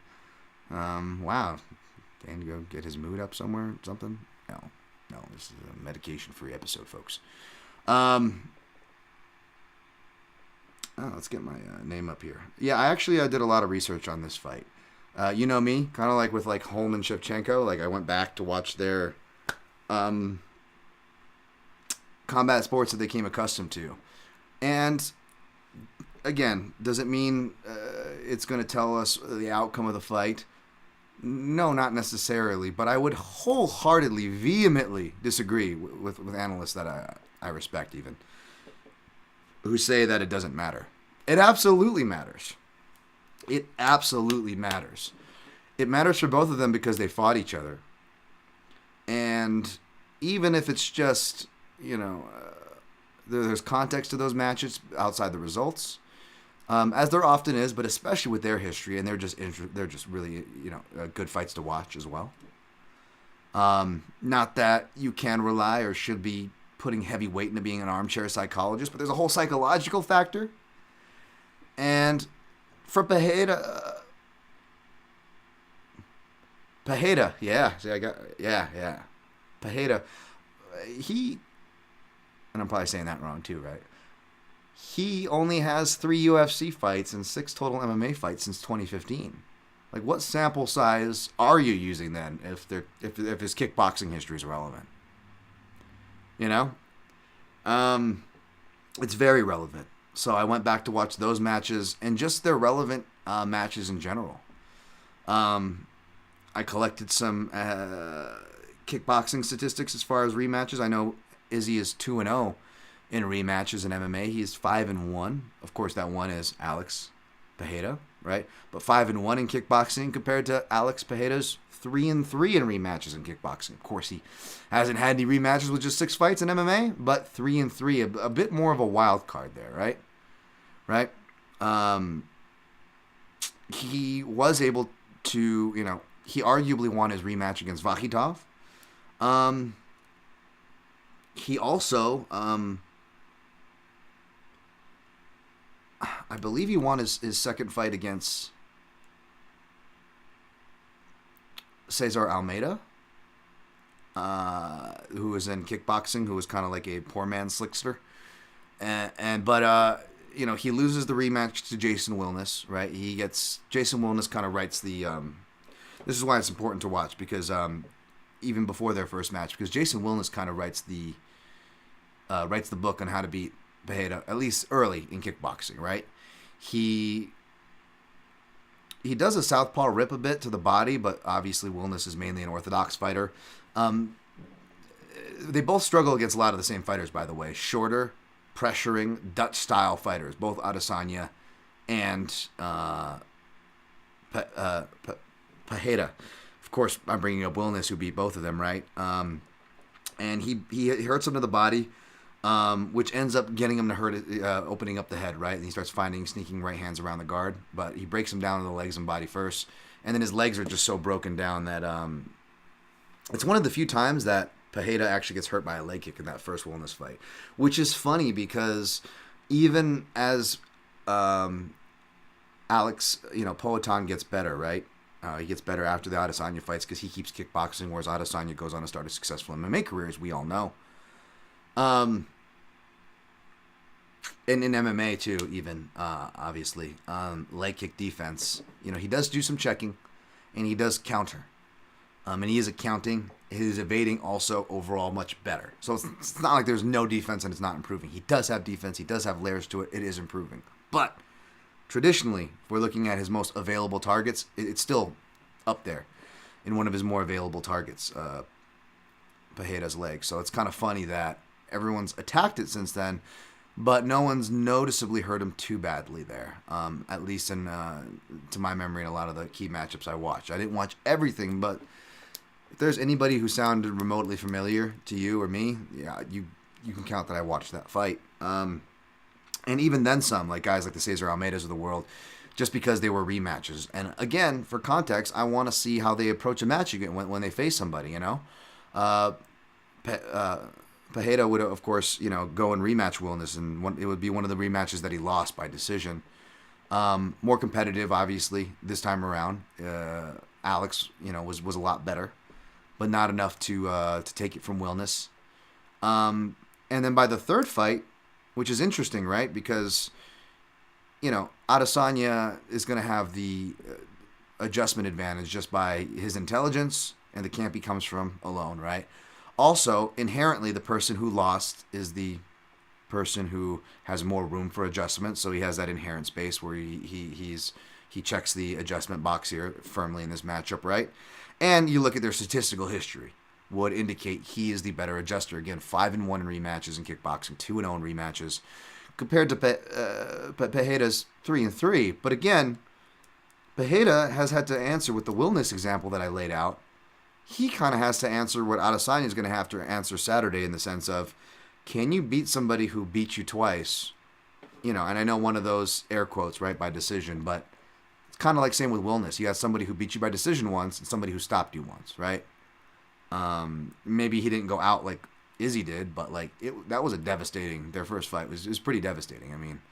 Wow. Dan, to go get his mood up somewhere, something? No, this is a medication-free episode, folks. Let's get my name up here. Yeah, I actually did a lot of research on this fight. You know me, kind of like with like Holm and Shevchenko. Like I went back to watch their combat sports that they came accustomed to. And again, does it mean it's going to tell us the outcome of the fight? No, not necessarily. But I would wholeheartedly, vehemently disagree with analysts that I respect even, who say that it doesn't matter. It absolutely matters. It absolutely matters. It matters for both of them because they fought each other. And even if it's just, there's context to those matches outside the results, as there often is, but especially with their history, and they're just really, good fights to watch as well. Not that you can rely or should be putting heavy weight into being an armchair psychologist, but there's a whole psychological factor. And for Pereira, yeah. See, Pereira, and I'm probably saying that wrong too, right? He only has 3 UFC fights and 6 total MMA fights since 2015. Like, what sample size are you using then if his kickboxing history is relevant? It's very relevant. So I went back to watch those matches and just their relevant matches in general. I collected some kickboxing statistics as far as rematches. I know Izzy is 2-0 in rematches in MMA. He is 5-1. Of course, that one is Alex Pereira, right? But 5-1 in kickboxing compared to Alex Pereira's 3-3 in rematches in kickboxing. Of course, he hasn't had any rematches with just 6 fights in MMA, but 3-3, a bit more of a wild card there, right? Right? He was able to, he arguably won his rematch against Vakhitov. He also, I believe he won his second fight against Cesar Almeida, who was in kickboxing, who was kind of like a poor man's slickster. But he loses the rematch to Jason Wilness, right? Jason Wilness kind of writes the, this is why it's important to watch, because even before their first match, because Jason Wilness kind of writes the book on how to beat Pereira, at least early in kickboxing, right? He does a southpaw rip a bit to the body, but obviously Wilness is mainly an orthodox fighter. They both struggle against a lot of the same fighters, by the way. Shorter, pressuring, Dutch-style fighters, both Adesanya and Pereira. Of course, I'm bringing up Wilness, who beat both of them, right? And he hurts him to the body, which ends up getting him to hurt, opening up the head, right? And he starts sneaking right hands around the guard, but he breaks him down to the legs and body first. And then his legs are just so broken down that it's one of the few times that Pereira actually gets hurt by a leg kick in that first Wilness fight, which is funny because even as Alex, Poatan gets better, right? He gets better after the Adesanya fights because he keeps kickboxing, whereas Adesanya goes on to start a successful MMA career, as we all know. And in MMA too, even obviously, leg kick defense. He does do some checking, and he does counter. And he is accounting. His evading also overall much better. So it's not like there's no defense and it's not improving. He does have defense. He does have layers to it. It is improving. But traditionally, if we're looking at his most available targets, it's still up there in one of his more available targets, Pereira's leg. So it's kind of funny that everyone's attacked it since then, but no one's noticeably hurt him too badly there, at least to my memory in a lot of the key matchups I watched. I didn't watch everything, but if there's anybody who sounded remotely familiar to you or me, yeah, you can count that I watched that fight. And even then some, like guys like the Cesar Almeidas of the world, just because they were rematches. And again, for context, I want to see how they approach a match again when they face somebody, Pereira would, of course, go and rematch Wilness, and it would be one of the rematches that he lost by decision. More competitive, obviously, this time around. Alex, was a lot better, but not enough to take it from Wilness. And then by the third fight, which is interesting, right? Because, Adesanya is going to have the adjustment advantage just by his intelligence, and the camp he comes from alone, right? Also, inherently, the person who lost is the person who has more room for adjustment, so he has that inherent space where he checks the adjustment box here firmly in this matchup, right? And you look at their statistical history, would indicate he is the better adjuster. Again, 5-1 in rematches in kickboxing, 2-0 in rematches, compared to Pereira's 3-3. But again, Pereira has had to answer with the Wilness example that I laid out. He kind of has to answer what Adesanya is going to have to answer Saturday in the sense of, can you beat somebody who beat you twice? And I know one of those air quotes, right, by decision, but it's kind of like same with Wilness. You got somebody who beat you by decision once and somebody who stopped you once, right? Maybe he didn't go out like Izzy did, but that was their first fight was pretty devastating. I mean,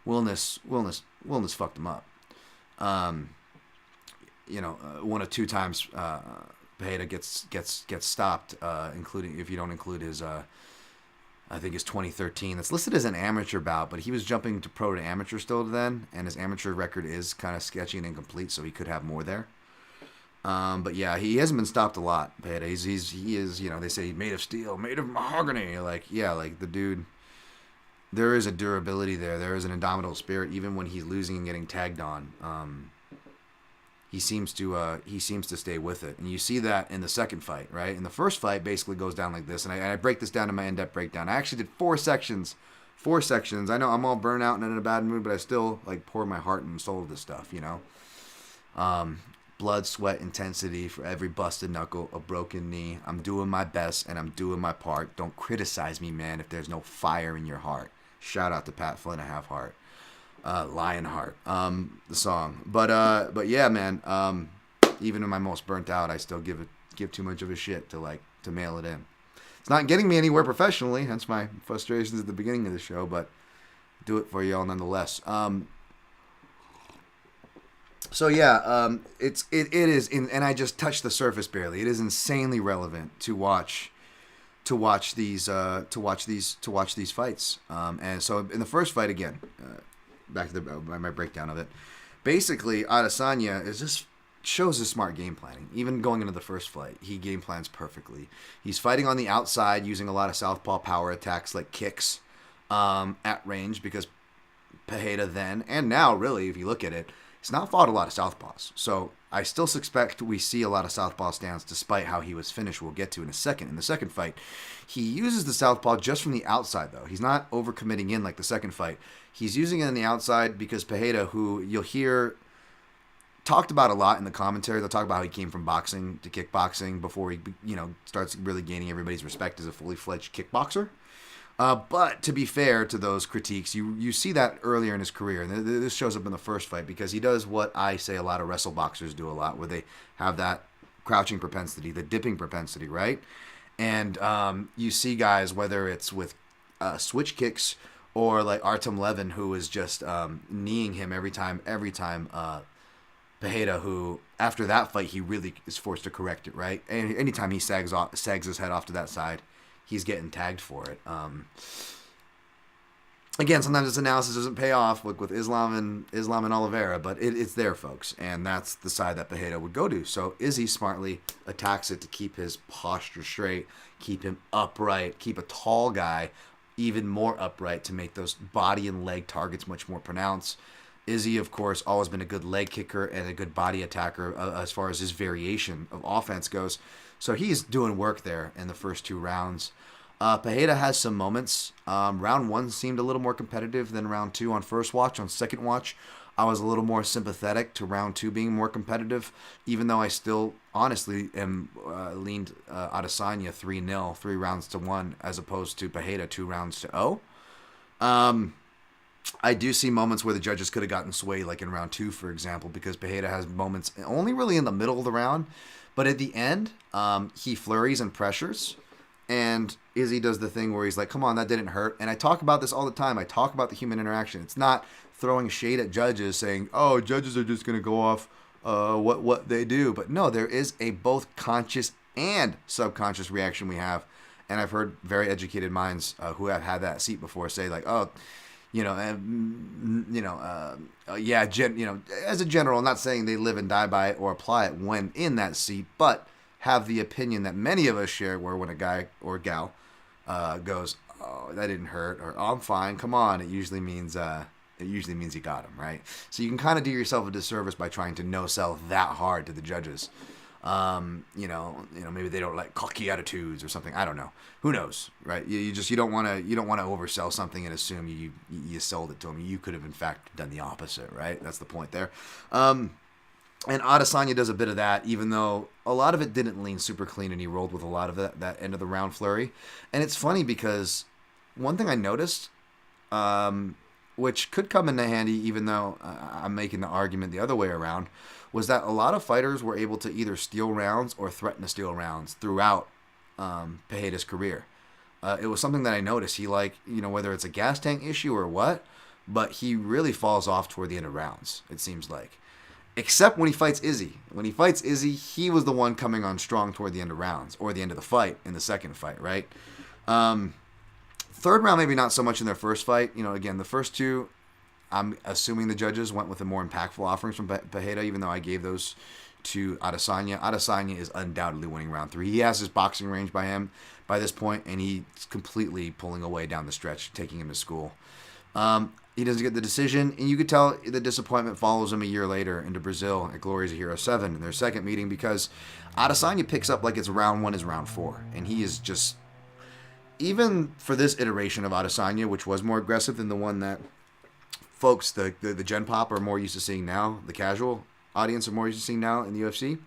Wilness fucked him up. One of two times, Pereira gets stopped, including if you don't include his, I think his 2013. That's listed as an amateur bout, but he was jumping to pro to amateur still then, and his amateur record is kind of sketchy and incomplete, so he could have more there. But yeah, he hasn't been stopped a lot, Pereira. He is, they say he's made of steel, made of mahogany. The dude, there is a durability there. There is an indomitable spirit, even when he's losing and getting tagged on. He seems to stay with it, and you see that in the second fight, right? And the first fight basically goes down like this, and I break this down in my in-depth breakdown. I actually did 4 sections 4 sections. I know I'm all burnt out and in a bad mood, but I still like pour my heart and soul to this stuff, you know. Blood, sweat, intensity for every busted knuckle, a broken knee. I'm doing my best and I'm doing my part. Don't criticize me, man, if there's no fire in your heart. Shout out to Pat Flynn, a half heart. Lionheart, the song. But yeah, man, even in my most burnt out, I still give too much of a shit to mail it in. It's not getting me anywhere professionally, hence my frustrations at the beginning of the show, but do it for y'all nonetheless. So yeah, it is, and I just touched the surface barely. It is insanely relevant to watch these fights. And so in the first fight again, back to my breakdown of it. Basically, Adesanya shows his smart game planning. Even going into the first fight, he game plans perfectly. He's fighting on the outside using a lot of southpaw power attacks like kicks at range because Pereira then and now, really, if you look at it, he's not fought a lot of southpaws. So I still suspect we see a lot of southpaw stance despite how he was finished. We'll get to in a second. In the second fight, he uses the southpaw just from the outside, though. He's not overcommitting in like the second fight. He's using it on the outside because Pereira, who you'll hear talked about a lot in the commentary, they'll talk about how he came from boxing to kickboxing before he, starts really gaining everybody's respect as a fully fledged kickboxer. But to be fair to those critiques, you see that earlier in his career, and this shows up in the first fight because he does what I say a lot of wrestle boxers do a lot, where they have that crouching propensity, the dipping propensity, right? And you see guys, whether it's with switch kicks or like Artem Levin, who is just kneeing him every time. Pereira, who after that fight he really is forced to correct it, right? And anytime he sags his head off to that side, he's getting tagged for it. Again, sometimes this analysis doesn't pay off, like with Islam and Oliveira, but it's there, folks, and that's the side that Pereira would go to. So Izzy smartly attacks it to keep his posture straight, keep him upright, keep a tall guy even more upright to make those body and leg targets much more pronounced. Izzy, of course, always been a good leg kicker and a good body attacker as far as his variation of offense goes. So he's doing work there in the first 2 rounds. Pereira has some moments. Round 1 seemed a little more competitive than round 2 on first watch. On second watch, I was a little more sympathetic to round 2 being more competitive, even though I still honestly am leaned Adesanya 3-0, 3 rounds to 1, as opposed to Pereira 2 rounds to 0. I do see moments where the judges could have gotten swayed, like in round 2, for example, because Pereira has moments only really in the middle of the round, but at the end, he flurries and pressures, and Izzy does the thing where he's like, come on, that didn't hurt. And I talk about this all the time. I talk about the human interaction. It's not throwing shade at judges saying, oh, judges are just going to go off what they do. But no, there is a both conscious and subconscious reaction we have. And I've heard very educated minds who have had that seat before say like, oh, as a general, I'm not saying they live and die by it or apply it when in that seat, but have the opinion that many of us share, where when a guy or gal goes, oh, that didn't hurt, or oh, I'm fine, come on, it usually means you got him, right? So you can kind of do yourself a disservice by trying to no sell that hard to the judges. Maybe they don't like cocky attitudes or something. I don't know. Who knows, right? You don't want to oversell something and assume you sold it to them. You could have in fact done the opposite, right? That's the point there. And Adesanya does a bit of that, even though a lot of it didn't lean super clean, and he rolled with a lot of that end of the round flurry. And it's funny because one thing I noticed, which could come into handy, even though I'm making the argument the other way around, was that a lot of fighters were able to either steal rounds or threaten to steal rounds throughout Pereira's career. It was something that I noticed. He whether it's a gas tank issue or what, but he really falls off toward the end of rounds, it seems like. Except when he fights Izzy. When he fights Izzy, he was the one coming on strong toward the end of rounds, or the end of the fight in the second fight, right? Third round, maybe not so much in their first fight. Again, the first 2, I'm assuming the judges went with the more impactful offerings from Pereira, even though I gave those to Adesanya. Adesanya is undoubtedly winning round 3. He has his boxing range by this point, and he's completely pulling away down the stretch, taking him to school. He doesn't get the decision, and you could tell the disappointment follows him a year later into Brazil at Glorious Hero 7 in their second meeting, because Adesanya picks up like it's round 1 is round 4, and he is just even for this iteration of Adesanya, which was more aggressive than the one that folks, the Gen Pop are more used to seeing now, the casual audience are more used to seeing now in the UFC.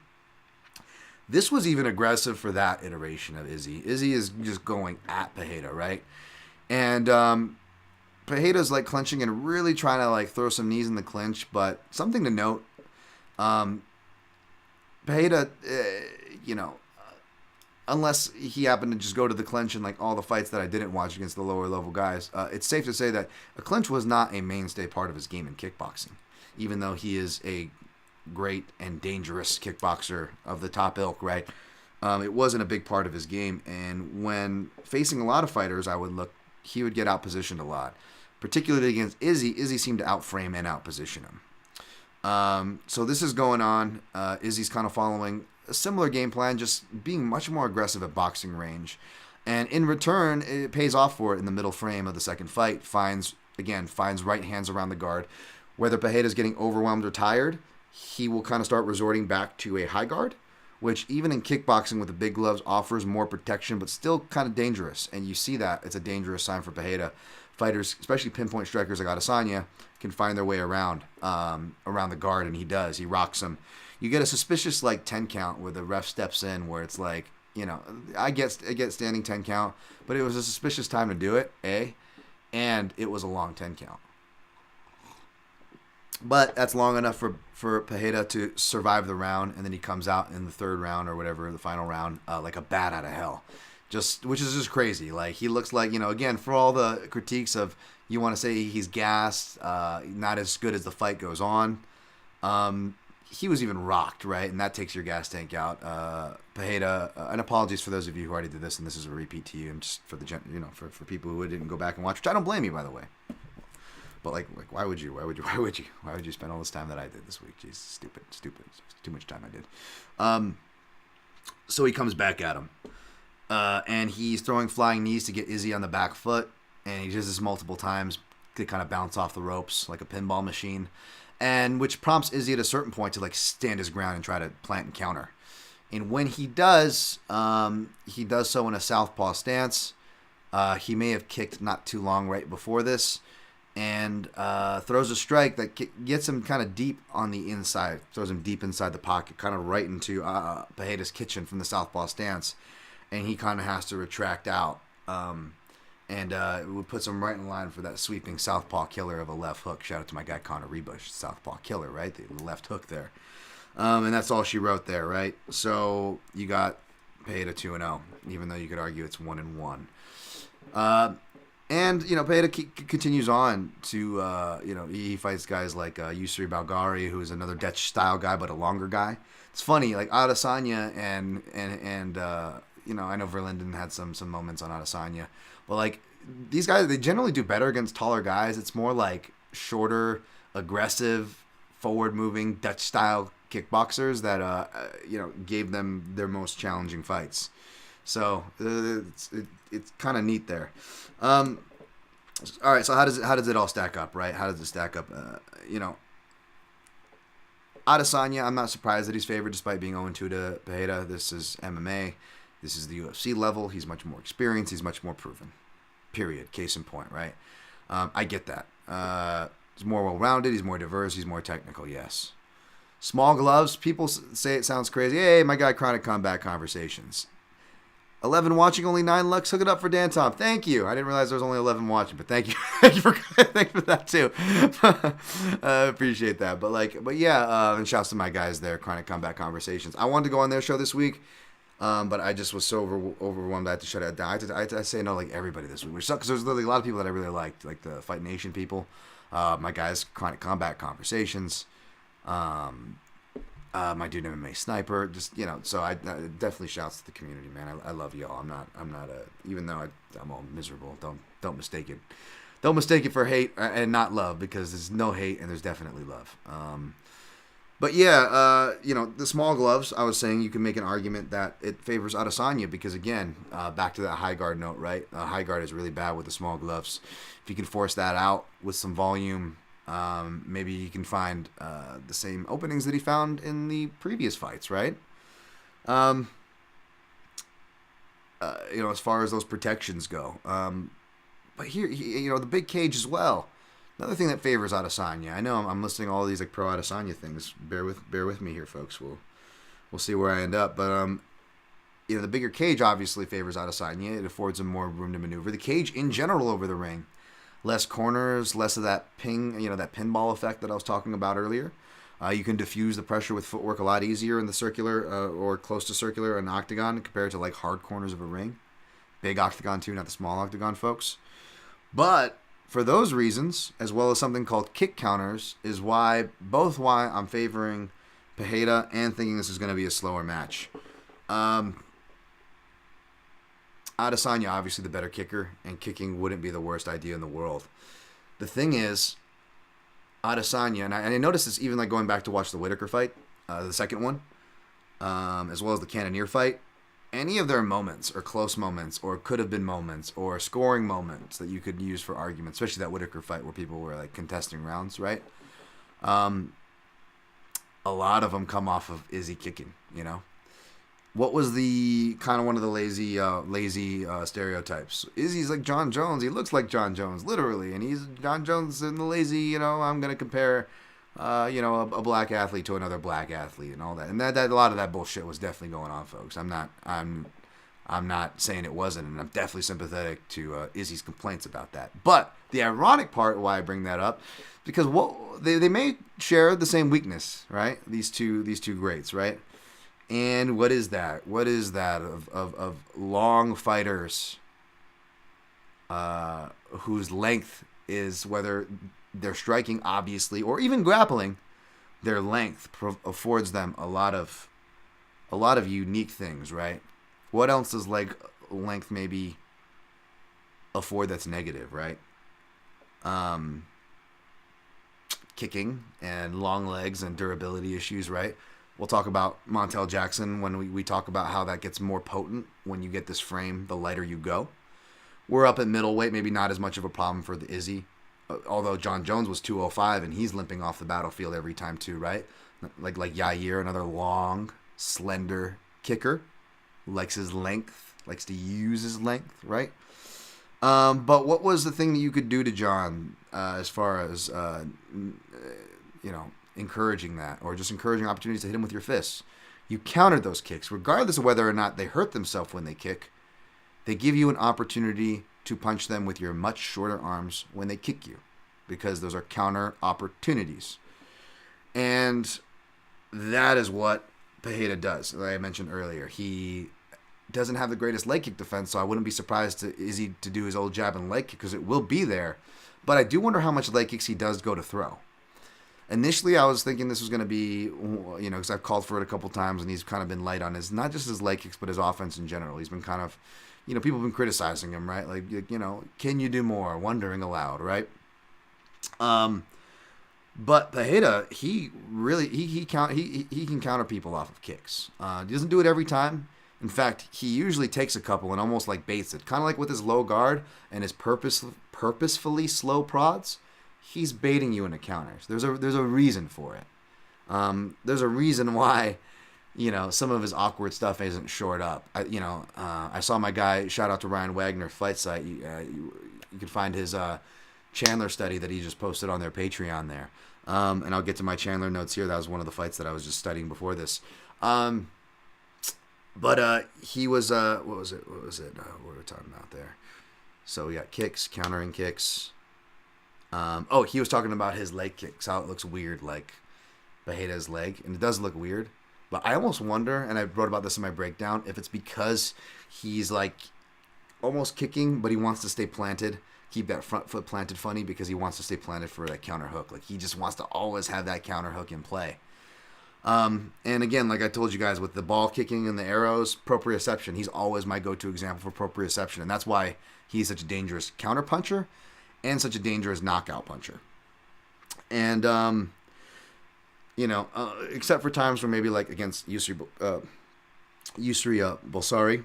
This was even aggressive for that iteration of Izzy. Izzy is just going at Pereira, right? And Pereira's like clenching and really trying to like throw some knees in the clinch. But something to note, Pereira, unless he happened to just go to the clinch in like all the fights that I didn't watch against the lower level guys, it's safe to say that a clinch was not a mainstay part of his game in kickboxing, even though he is a great and dangerous kickboxer of the top ilk, right? It wasn't a big part of his game, and when facing a lot of fighters, he would get outpositioned a lot. Particularly against Izzy, Izzy seemed to outframe and outposition him. So this is going on. Izzy's kind of following a similar game plan, just being much more aggressive at boxing range. And in return, it pays off for it in the middle frame of the second fight. Finds right hands around the guard. Whether Pereira's getting overwhelmed or tired, he will kind of start resorting back to a high guard, which even in kickboxing with the big gloves offers more protection, but still kind of dangerous. And you see that. It's a dangerous sign for Pereira. Fighters, especially pinpoint strikers like Adesanya, can find their way around the guard, and he does. He rocks him. You get a suspicious like 10 count where the ref steps in, where it's like, I get standing 10 count, but it was a suspicious time to do it, and it was a long 10 count. But that's long enough for Pereira to survive the round, and then he comes out in the third round or whatever, the final round, like a bat out of hell. Which is just crazy. Like, he looks like, again, for all the critiques of, you want to say he's gassed, not as good as the fight goes on, he was even rocked, right? And that takes your gas tank out. Pereira, and apologies for those of you who already did this, and this is a repeat to you, and just for the for people who didn't go back and watch, which I don't blame you, by the way. But like, why would you spend all this time that I did this week? Jeez, stupid. It's too much time I did. So he comes back at him, and he's throwing flying knees to get Izzy on the back foot, and he does this multiple times to kind of bounce off the ropes like a pinball machine, and which prompts Izzy at a certain point to like stand his ground and try to plant and counter. And when he does so in a southpaw stance. He may have kicked not too long right before this, and throws a strike that gets him kind of deep on the inside, throws him deep inside the pocket, kind of right into Pereira's kitchen from the southpaw stance, and he kind of has to retract out, and it puts him right in line for that sweeping southpaw killer of a left hook. Shout out to my guy Connor Rebush, southpaw killer, right? The left hook there, and that's all she wrote there, right? So you got Pereira 2-0, even though you could argue it's 1-1. And, Pereira continues on to, he fights guys like Yusri Balgari, who is another Dutch-style guy, but a longer guy. It's funny, like Adesanya and I know Verlinden had some moments on Adesanya, but, like, these guys, they generally do better against taller guys. It's more like shorter, aggressive, forward-moving Dutch-style kickboxers that, gave them their most challenging fights. So it's kind of neat there. All right. So how does it all stack up, right? How does it stack up? Adesanya, I'm not surprised that he's favored despite being 0-2 to Pereira. This is MMA. This is the UFC level. He's much more experienced. He's much more proven. Period. Case in point, right? I get that. He's more well-rounded. He's more diverse. He's more technical. Yes. Small gloves. People say it sounds crazy. Hey, my guy, Chronic Combat Conversations. 11 watching, only 9 looks. Hook it up for Dan Tom. Thank you. I didn't realize there was only 11 watching, but thank you. Thank you for that too. I appreciate that. But yeah, and shouts to my guys there, Chronic Combat Conversations. I wanted to go on their show this week, but I just was so overwhelmed I had to shut it down. I had to say no like everybody this week, which sucks because there's literally a lot of people that I really liked, like the Fight Nation people, my guys, Chronic Combat Conversations, my dude MMA Sniper, so I definitely shouts to the community, man. I love y'all. I'm not even though I'm all miserable, don't mistake it. Don't mistake it for hate and not love, because there's no hate and there's definitely love. But yeah, the small gloves, I was saying you can make an argument that it favors Adesanya because, again, back to that high guard note, right? High guard is really bad with the small gloves. If you can force that out with some volume, maybe he can find the same openings that he found in the previous fights, right? as far as those protections go. But here, the big cage as well. Another thing that favors Adesanya. I know I'm listing all these like pro Adesanya things. Bear with me here, folks. We'll see where I end up. But the bigger cage obviously favors Adesanya. It affords him more room to maneuver. The cage in general over the ring, less corners, less of that ping, that pinball effect that I was talking about earlier. You can diffuse the pressure with footwork a lot easier in the circular or close to circular and octagon compared to like hard corners of a ring. Big octagon too, not the small octagon, folks. But for those reasons, as well as something called kick counters, is why I'm favoring Pereira and thinking this is going to be a slower match. Adesanya, obviously the better kicker, and kicking wouldn't be the worst idea in the world. The thing is, Adesanya, and I noticed this even like going back to watch the Whitaker fight, the second one, as well as the Cannonier fight. Any of their moments, or close moments, or could have been moments, or scoring moments that you could use for argument, especially that Whitaker fight where people were like contesting rounds, right? A lot of them come off of Izzy kicking, What was the kind of one of the lazy stereotypes? Izzy's like John Jones. He looks like John Jones, literally, and he's John Jones in the lazy. I'm gonna compare, a black athlete to another black athlete and all that. And that a lot of that bullshit was definitely going on, folks. I'm not saying it wasn't, and I'm definitely sympathetic to Izzy's complaints about that. But the ironic part why I bring that up, because they may share the same weakness, right? These two greats, right? And what is that? What is that of long fighters whose length is, whether they're striking, obviously, or even grappling, their length affords them a lot of unique things, right? What else does length maybe afford that's negative, right? Kicking and long legs and durability issues, right? We'll talk about Montel Jackson when we talk about how that gets more potent when you get this frame, the lighter you go. We're up at middleweight, maybe not as much of a problem for the Izzy, although John Jones was 205 and he's limping off the battlefield every time too, right? Like Yair, another long, slender kicker, likes his length, likes to use his length, right? But what was the thing that you could do to John as far as, encouraging that, or just encouraging opportunities to hit him with your fists? You countered those kicks, regardless of whether or not they hurt themselves when they kick. They give you an opportunity to punch them with your much shorter arms when they kick you, because those are counter opportunities. And that is what Pereira does. Like I mentioned earlier, he doesn't have the greatest leg kick defense, so I wouldn't be surprised to Izzy to do his old jab and leg kick, because it will be there. But I do wonder how much leg kicks he does go to throw. Initially, I was thinking this was going to be, because I've called for it a couple times, and he's kind of been light on his, not just his leg kicks, but his offense in general. He's been kind of, people have been criticizing him, right? Like, can you do more? Wondering aloud, right? But Pereira, he can counter people off of kicks. He doesn't do it every time. In fact, he usually takes a couple and almost like baits it, kind of like with his low guard and his purposefully slow prods. He's baiting you into counters. There's a reason for it. There's a reason why, some of his awkward stuff isn't shored up. I saw my guy, shout out to Ryan Wagner, Fight Site. You can find his Chandler study that he just posted on their Patreon there. And I'll get to my Chandler notes here. That was one of the fights that I was just studying before this. But he was, what was it? What were we talking about there? So we got kicks, countering kicks. He was talking about his leg kicks, how it looks weird, like Pereira's leg, and it does look weird. But I almost wonder, and I wrote about this in my breakdown, if it's because he's like almost kicking, but he wants to stay planted, keep that front foot planted funny, because he wants to stay planted for that counter hook. Like he just wants to always have that counter hook in play. And again, like I told you guys, with the ball kicking and the arrows, proprioception, he's always my go-to example for proprioception, and that's why he's such a dangerous counter puncher and such a dangerous knockout puncher. And, except for times where maybe like against Yusri Bolsari,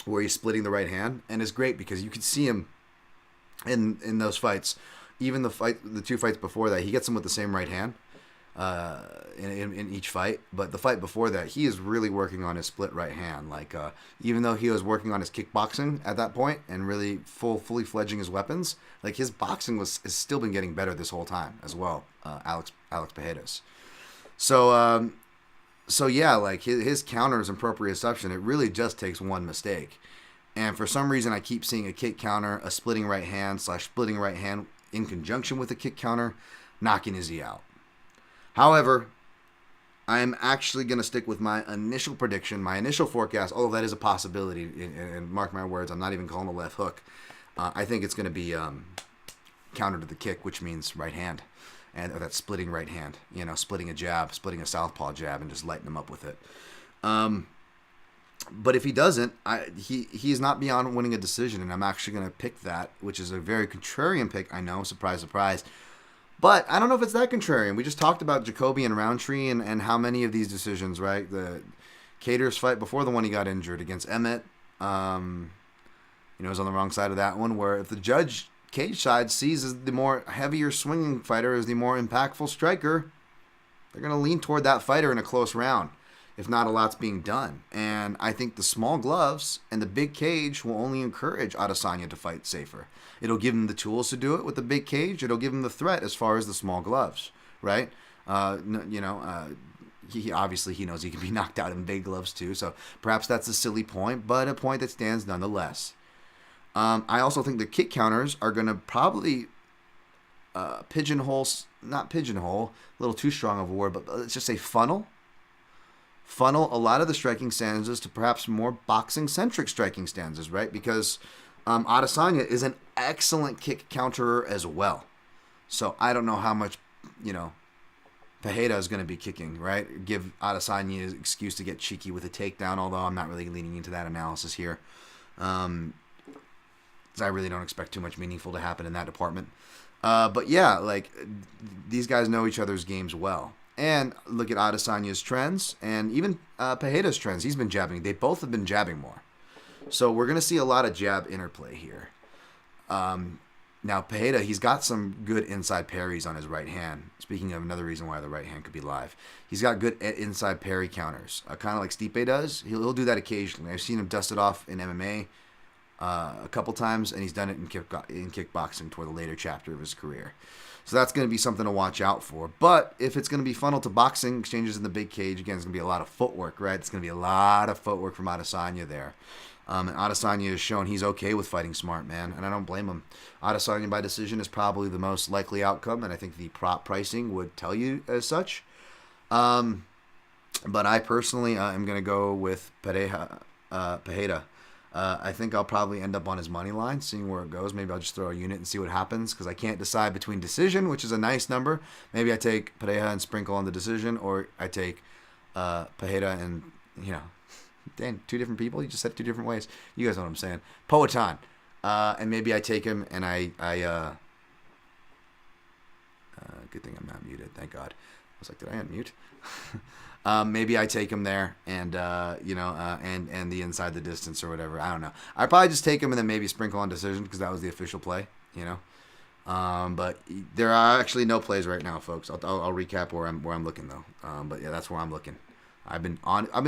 where he's splitting the right hand, and it's great because you can see him in those fights. Even the two fights before that, he gets him with the same right hand. in each fight. But the fight before that, he is really working on his split right hand. Like even though he was working on his kickboxing at that point and really fully fledging his weapons, like his boxing has still been getting better this whole time as well. Alex Pereira's. So yeah, like his counters and proprioception, it really just takes one mistake. And for some reason, I keep seeing a kick counter, a splitting right hand / splitting right hand in conjunction with a kick counter, knocking Izzy out. However, I am actually going to stick with my initial prediction, my initial forecast, although that is a possibility, and mark my words, I'm not even calling a left hook. I think it's going to be counter to the kick, which means right hand, or that splitting right hand, splitting a jab, splitting a southpaw jab, and just lighting him up with it. But if he doesn't, he's not beyond winning a decision, and I'm actually going to pick that, which is a very contrarian pick, I know, surprise, surprise. But I don't know if it's that contrarian. We just talked about Jacoby and Roundtree and how many of these decisions, right? The Cater's fight before the one he got injured against Emmett, was on the wrong side of that one, where if the judge cage side sees as the more heavier swinging fighter as the more impactful striker, they're going to lean toward that fighter in a close round, if not a lot's being done. And I think the small gloves and the big cage will only encourage Adesanya to fight safer. It'll give him the tools to do it with the big cage. It'll give him the threat as far as the small gloves, right? He obviously he knows he can be knocked out in big gloves too. So perhaps that's a silly point, but a point that stands nonetheless. I also think the kick counters are going to probably not pigeonhole, a little too strong of a word, but let's just say funnel a lot of the striking stanzas to perhaps more boxing-centric striking stanzas, right? Because Adesanya is an excellent kick counterer as well. So I don't know how much, Pereira is going to be kicking, right? Give Adesanya an excuse to get cheeky with a takedown, although I'm not really leaning into that analysis here. Because I really don't expect too much meaningful to happen in that department. But yeah, like these guys know each other's games well. And look at Adesanya's trends and even Pereira's trends. He's been jabbing. They both have been jabbing more. So we're going to see a lot of jab interplay here. Now, Pereira, he's got some good inside parries on his right hand. Speaking of another reason why the right hand could be live. He's got good inside parry counters, kind of like Stipe does. He'll do that occasionally. I've seen him dust it off in MMA a couple times, and he's done it in kickboxing toward the later chapter of his career. So that's going to be something to watch out for. But if it's going to be funneled to boxing exchanges in the big cage, again, it's going to be a lot of footwork, right? It's going to be a lot of footwork from Adesanya there. And Adesanya has shown he's okay with fighting smart, man, and I don't blame him. Adesanya by decision is probably the most likely outcome, and I think the prop pricing would tell you as such. But I personally am going to go with Pereira. I think I'll probably end up on his money line, seeing where it goes. Maybe I'll just throw a unit and see what happens, because I can't decide between decision, which is a nice number. Maybe I take Pereira and sprinkle on the decision, or I take Pereira and, Dan, two different people? You just said two different ways. You guys know what I'm saying. Poatan. And maybe I take him and I good thing I'm not muted, thank God. I was like, did I unmute? Maybe I take him there and, and the inside the distance or whatever. I don't know. I'd probably just take him and then maybe sprinkle on decision, because that was the official play, But there are actually no plays right now, folks. I'll recap where I'm looking though. But yeah, that's where I'm looking. I've been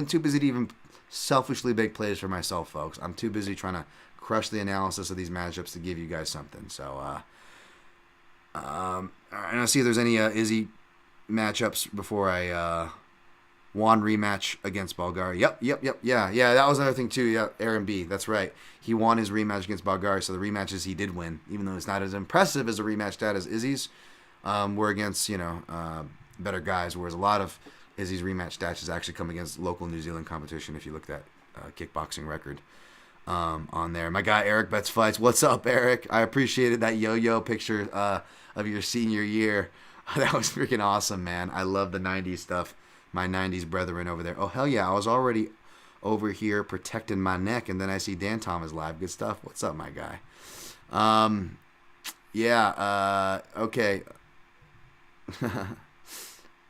too busy to even selfishly make plays for myself, folks. I'm too busy trying to crush the analysis of these matchups to give you guys something. So, and I'll see if there's any Izzy matchups before I Juan rematch against Bulgari. Yep. Yeah. That was another thing too. Yeah, Aaron B. That's right. He won his rematch against Bulgari, so the rematches he did win, even though it's not as impressive as a rematch stat as Izzy's. Were against better guys, whereas a lot of Izzy's rematch stats has actually come against local New Zealand competition. If you look at kickboxing record on there, my guy Eric Bets Fights. What's up, Eric? I appreciated that yo-yo picture of your senior year. That was freaking awesome, man. I love the 90s stuff. My 90s brethren over there. Oh, hell yeah. I was already over here protecting my neck, and then I see Dan Thomas live. Good stuff. What's up, my guy? Okay.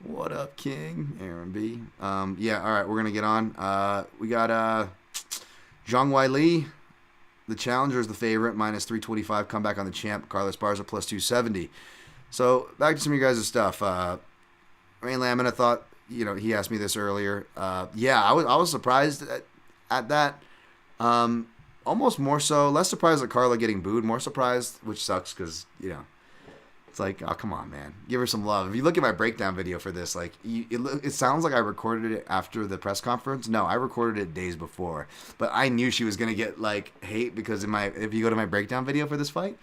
What up, King? Aaron B. All right. We're going to get on. We got Zhang Weili. The challenger is the favorite, minus 325. Comeback on the champ. Carlos Esparza, plus 270. So, back to some of you guys' stuff. Rain Lamont, I thought, he asked me this earlier. Yeah, I was surprised at that. Almost more so, less surprised at Carla getting booed, more surprised, which sucks because, it's like, oh, come on, man. Give her some love. If you look at my breakdown video for this, like, it sounds like I recorded it after the press conference. No, I recorded it days before. But I knew she was going to get, like, hate because if you go to my breakdown video for this fight,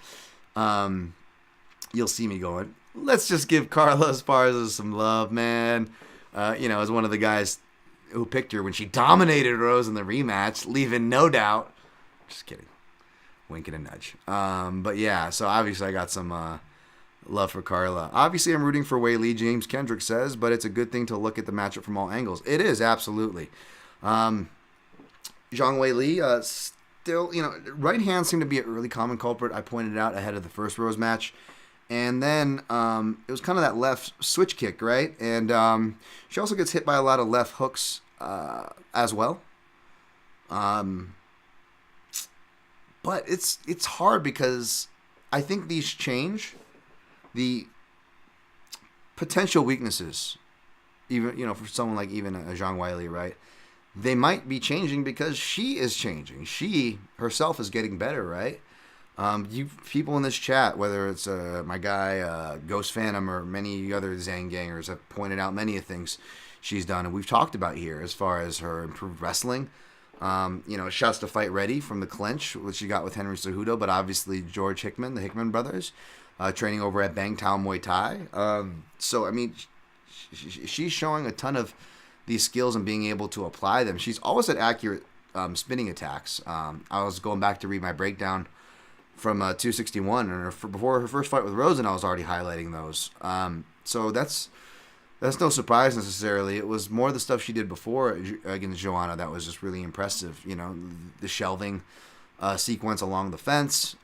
you'll see me going, let's just give Carla Esparza some love, man. As one of the guys who picked her when she dominated Rose in the rematch, leaving no doubt. Just kidding. Wink and a nudge. But yeah, so obviously I got some love for Carla. Obviously I'm rooting for Wei Li, James Kendrick says, but it's a good thing to look at the matchup from all angles. It is, absolutely. Zhang Wei Li, still, right hand seemed to be an early common culprit. I pointed out ahead of the first Rose match. And then it was kind of that left switch kick, right? And she also gets hit by a lot of left hooks as well. But it's hard because I think these change the potential weaknesses, even for someone like even a Zhang Weili, right? They might be changing because she is changing. She herself is getting better, right? You people in this chat, whether it's my guy Ghost Phantom or many other Zhang gangers, have pointed out many of things she's done, and we've talked about here as far as her improved wrestling. Shouts to Fight Ready from the clinch, which she got with Henry Cejudo, but obviously George Hickman, the Hickman brothers, training over at Bangtao Muay Thai. So, I mean, she's showing a ton of these skills and being able to apply them. She's always had accurate spinning attacks. I was going back to read my breakdown from 261, and before her first fight with Rosen, I was already highlighting those. So that's no surprise necessarily. It was more the stuff she did before against Joanna that was just really impressive. The shelving sequence along the fence,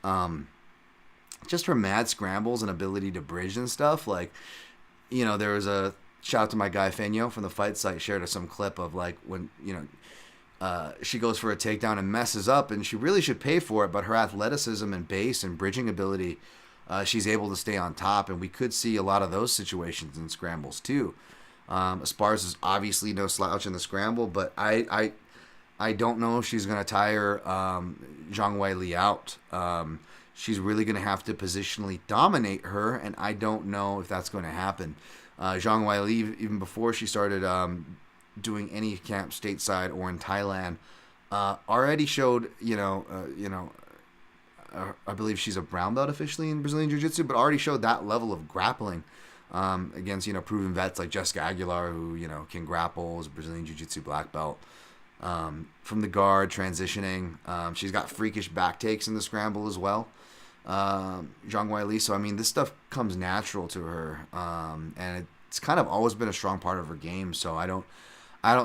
just her mad scrambles and ability to bridge and stuff. Like, there was a shout out to my guy Fenyo from the Fight Site, shared some clip of like when she goes for a takedown and messes up, and she really should pay for it. But her athleticism and base and bridging ability, she's able to stay on top, and we could see a lot of those situations in scrambles too. Esparza is obviously no slouch in the scramble, but I don't know if she's going to tire Zhang Weili out. She's really going to have to positionally dominate her, and I don't know if that's going to happen. Zhang Weili, even before she started doing any camp stateside or in Thailand, already showed, I believe she's a brown belt officially in Brazilian Jiu-Jitsu, but already showed that level of grappling against, proven vets like Jessica Aguilar, who, can grapple, is a Brazilian Jiu-Jitsu black belt. From the guard, transitioning. She's got freakish back takes in the scramble as well. Zhang Weili. So, I mean, this stuff comes natural to her. And it's kind of always been a strong part of her game. So I don't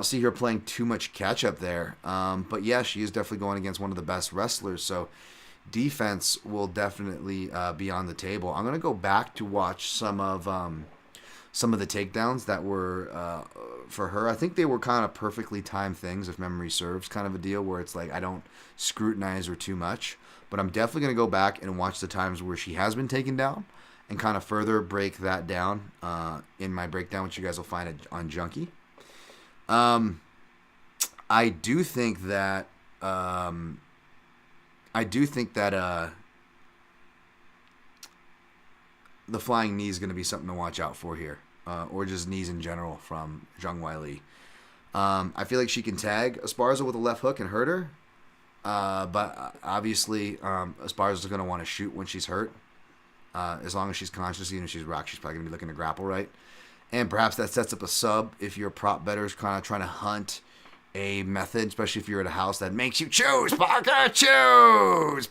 see her playing too much catch up there. But yeah, she is definitely going against one of the best wrestlers. So defense will definitely be on the table. I'm going to go back to watch some of the takedowns that were for her. I think they were kind of perfectly timed things, if memory serves, kind of a deal where it's like I don't scrutinize her too much. But I'm definitely going to go back and watch the times where she has been taken down and kind of further break that down in my breakdown, which you guys will find on Junkie. I do think that the flying knee is going to be something to watch out for here, or just knees in general from Zhang Weili. I feel like she can tag Esparza with a left hook and hurt her, but obviously Esparza is going to want to shoot when she's hurt. As long as she's conscious, even if she's rocked, she's probably going to be looking to grapple right. And perhaps that sets up a sub if your prop bettor's kind of trying to hunt a method, especially if you're at a house that makes you choose, Parker, choose,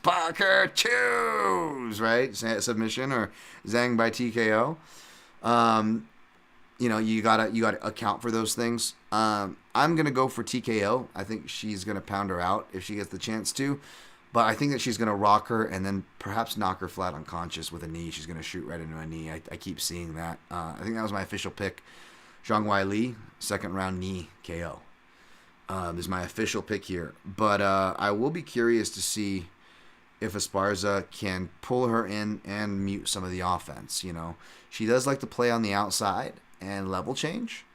right? Submission or Zhang by TKO. You gotta account for those things. I'm gonna go for TKO. I think she's gonna pound her out if she gets the chance to. But I think that she's going to rock her and then perhaps knock her flat unconscious with a knee. She's going to shoot right into a knee. I keep seeing that. I think that was my official pick. Zhang Weili, second round knee KO. Is my official pick here. But I will be curious to see if Esparza can pull her in and mute some of the offense. She does like to play on the outside. and level change.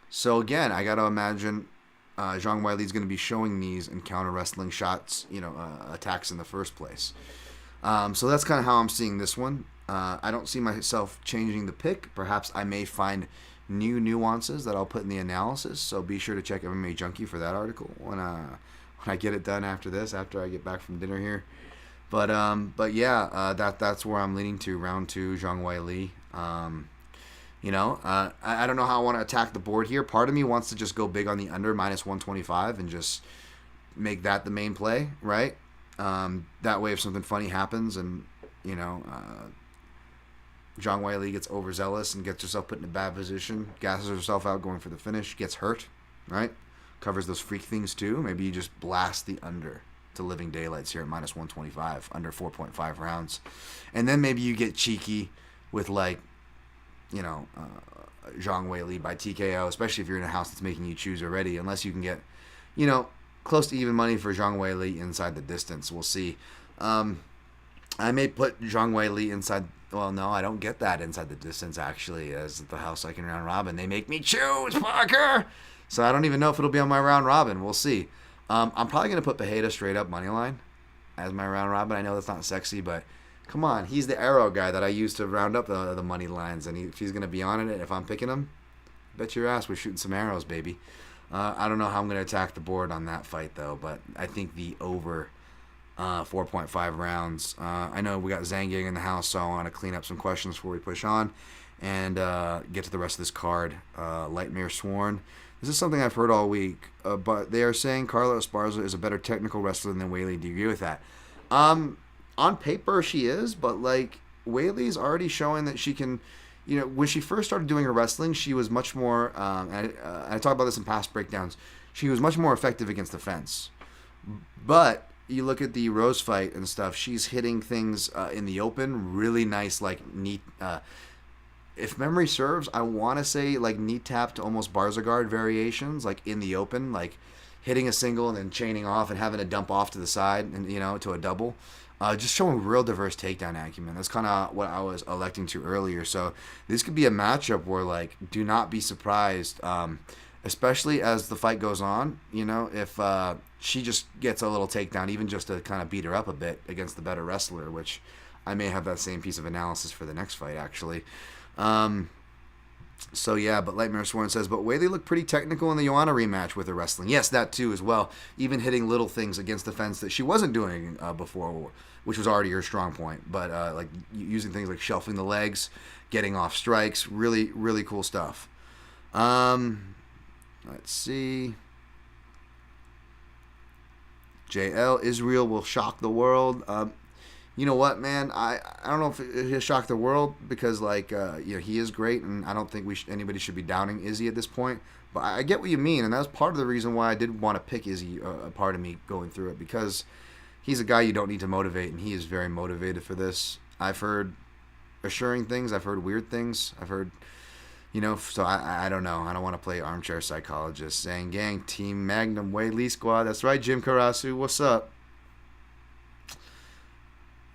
So again, I got to imagine Zhang Weili's going to be showing these and counter wrestling shots, attacks in the first place. So that's kind of how I'm seeing this one. I don't see myself changing the pick. Perhaps I may find new nuances that I'll put in the analysis. So be sure to check MMA Junkie for that article when I get it done after this, after I get back from dinner here. But yeah, that's where I'm leaning to. Round 2, Zhang Weili. I don't know how I want to attack the board here. Part of me wants to just go big on the under -125 and just make that the main play, right? That way, if something funny happens and Zhang Weili gets overzealous and gets herself put in a bad position, gasses herself out going for the finish, gets hurt, right? Covers those freak things too. Maybe you just blast the under to living daylights here at -125, under 4.5 rounds. And then maybe you get cheeky with Zhang Weili by TKO, especially if you're in a house that's making you choose already, unless you can get, close to even money for Zhang Weili inside the distance. We'll see. I may put Zhang Weili inside. Well, no, I don't get that inside the distance, actually, as the house I can round robin. They make me choose, Parker! So I don't even know if it'll be on my round robin. We'll see. I'm probably going to put Pereira straight up money line as my round robin. I know that's not sexy, but come on. He's the arrow guy that I use to round up the money lines. And if he's going to be on it, if I'm picking him, bet your ass we're shooting some arrows, baby. I don't know how I'm going to attack the board on that fight, though, but I think the over 4.5 rounds. I know we got Zhang in the house, so I want to clean up some questions before we push on and get to the rest of this card. Lightmare Sworn. This is something I've heard all week, but they are saying Carla Esparza is a better technical wrestler than Weili. Do you agree with that? On paper, she is, but Weili's already showing that she can. When she first started doing her wrestling, she was much more. And I talk about this in past breakdowns. She was much more effective against the fence, but you look at the Rose fight and stuff. She's hitting things in the open, really nice, neat. If memory serves, I want to say knee tap to almost Barza guard variations, in the open, hitting a single and then chaining off and having to dump off to the side and to a double. Just showing real diverse takedown acumen. That's kind of what I was electing to earlier. So this could be a matchup where do not be surprised, especially as the fight goes on. If she just gets a little takedown, even just to kind of beat her up a bit against the better wrestler, which I may have that same piece of analysis for the next fight actually. So yeah, but Lightmare Sworn says, but Weili looked pretty technical in the Joanna rematch with her wrestling. Yes, that too as well. Even hitting little things against the fence that she wasn't doing before, which was already her strong point. But using things like shelving the legs, getting off strikes, really, really cool stuff. Let's see. JL, Israel will shock the world. You know what, man? I don't know if he'll shock the world because, he is great, and I don't think anybody should be downing Izzy at this point. But I get what you mean, and that's part of the reason why I did want to pick Izzy, a part of me going through it, because he's a guy you don't need to motivate, and he is very motivated for this. I've heard assuring things. I've heard weird things. I've heard, so I don't know. I don't want to play armchair psychologist. Saying, gang, Team Magnum, Weili Squad. That's right, Jim Karasu. What's up?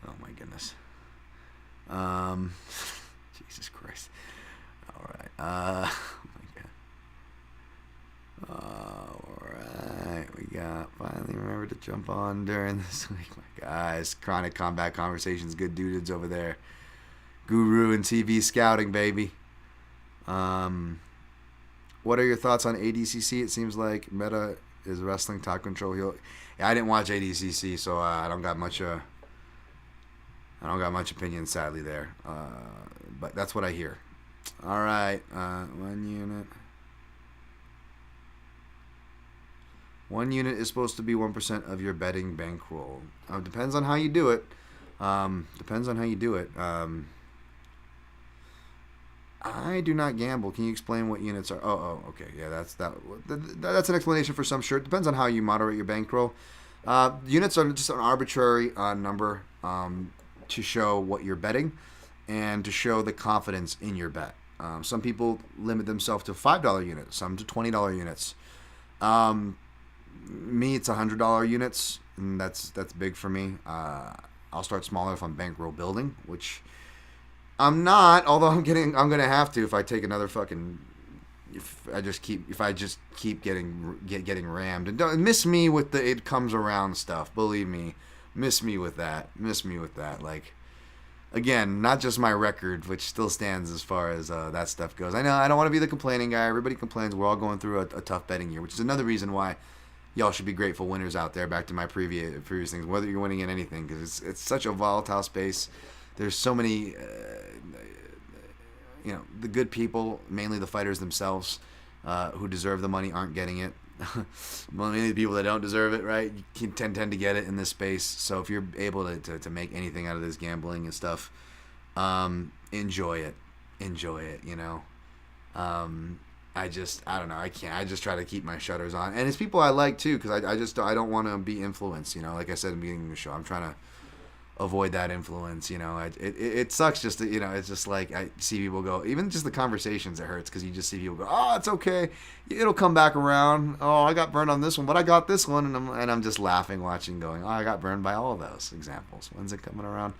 Oh my goodness. Jesus Christ. All right. Oh my God. All right. We got finally remembered to jump on during this week. My guys, Chronic Combat Conversations, good dudes over there. Guru and TV scouting, baby. What are your thoughts on ADCC? It seems like Meta is wrestling top control heel. Yeah, I didn't watch ADCC, so I don't got much. I don't got much opinion, sadly, there. But that's what I hear. All right. 1 unit. 1 unit is supposed to be 1% of your betting bankroll. Depends on how you do it. I do not gamble. Can you explain what units are? Oh, okay. Yeah, that's an explanation for some. Sure. It depends on how you moderate your bankroll. Units are just an arbitrary number to show what you're betting and to show the confidence in your bet. Some people limit themselves to $5 units, some to $20 units. Me, it's $100 units, and that's big for me. I'll start smaller if I'm bankroll building, which I'm not, although I'm gonna have to if I take another fucking. If I just keep getting rammed, and don't miss me with the it comes around stuff. Believe me, miss me with that. Like, again, not just my record, which still stands as far as that stuff goes. I know I don't want to be the complaining guy. Everybody complains. We're all going through a tough betting year, which is another reason why y'all should be grateful winners out there. Back to my previous things, whether you're winning in anything, because it's such a volatile space. There's so many. The good people, mainly the fighters themselves, who deserve the money, aren't getting it. Mainly the people that don't deserve it, right? You tend to get it in this space. So if you're able to make anything out of this gambling and stuff, enjoy it. I don't know. I can't. I just try to keep my shutters on. And it's people I like, too, because I don't want to be influenced. Like I said in the beginning of the show, I'm trying to avoid that influence. It sucks just to, it's just like I see people go, even just the conversations, it hurts because you just see people go, oh, it's okay, it'll come back around. Oh, I got burned on this one, but I got this one, and I'm just laughing, watching, going, oh, I got burned by all of those examples. When's it coming around?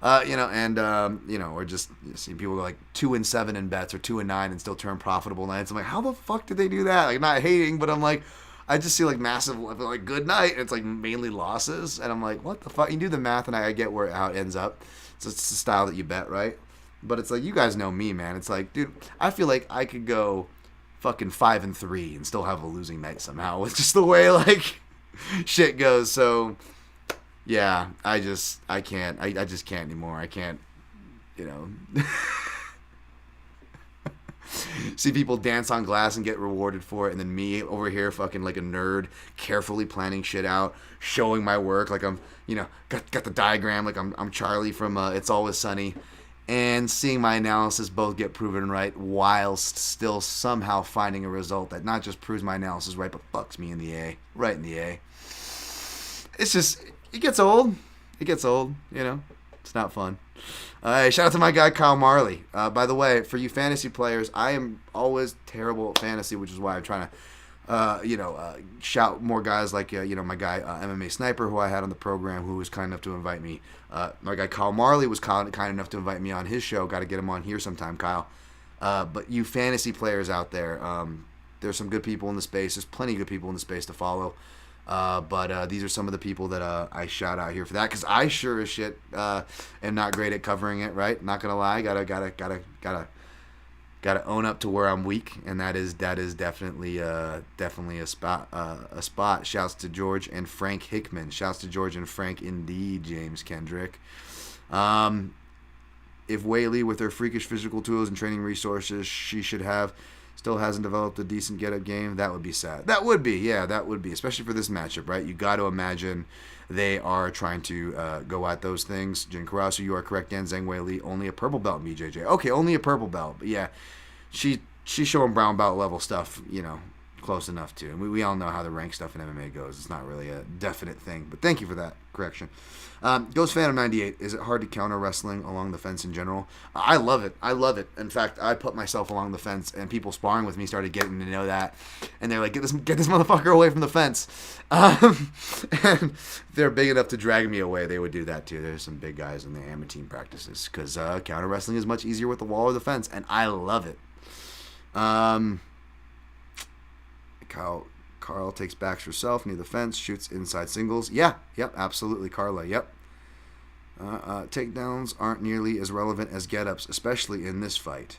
Or just see people go like 2-7 in bets or 2-9 and still turn profitable nights. I'm like, how the fuck did they do that? Like, not hating, but I'm like, I just see like massive, like good night. And it's like mainly losses, and I'm like, what the fuck? You do the math, and I get how it ends up. So it's the style that you bet, right? But it's like, you guys know me, man. It's like, dude, I feel like I could go fucking 5-3 and still have a losing night somehow. It's just the way like shit goes. So yeah, I can't. I just can't anymore. I can't. See people dance on glass and get rewarded for it, and then me over here fucking like a nerd, carefully planning shit out, showing my work like I'm, got the diagram like I'm Charlie from It's Always Sunny, and seeing my analysis both get proven right whilst still somehow finding a result that not just proves my analysis right, but fucks me in the A, right in the A. It's just, it gets old. It's not fun. Shout out to my guy Kyle Marley. By the way, for you fantasy players, I am always terrible at fantasy, which is why I'm trying to, shout more guys like, my guy MMA Sniper, who I had on the program, who was kind enough to invite me. My guy Kyle Marley was kind enough to invite me on his show. Got to get him on here sometime, Kyle. But you fantasy players out there, there's some good people in the space. There's plenty of good people in the space to follow. But these are some of the people that I shout out here for that, because I sure as shit am not great at covering it. Right, not gonna lie, gotta own up to where I'm weak, and that is definitely a spot. Shouts to George and Frank Hickman. Shouts to George and Frank, indeed, James Kendrick. If Whaley, with her freakish physical tools and training resources she should have, still hasn't developed a decent get-up game, that would be sad. That would be, especially for this matchup, right? You got to imagine they are trying to go at those things. Jin Karasu, you are correct, Dan. Zhang Weili, only a purple belt in BJJ. Okay, only a purple belt, but yeah, she's showing brown belt level stuff, close enough to. And we all know how the rank stuff in MMA goes. It's not really a definite thing, but thank you for that correction. Ghost Phantom 98, is it hard to counter wrestling along the fence in general? I love it. In fact, I put myself along the fence, and people sparring with me started getting to know that, and they're like, get this motherfucker away from the fence. And they're big enough to drag me away, they would do that too. There's some big guys in the amateur team practices, because counter wrestling is much easier with the wall or the fence, and I love it. Carl takes backs herself near the fence, shoots inside singles. Yep, absolutely, Carla, yep. Takedowns aren't nearly as relevant as get-ups, especially in this fight.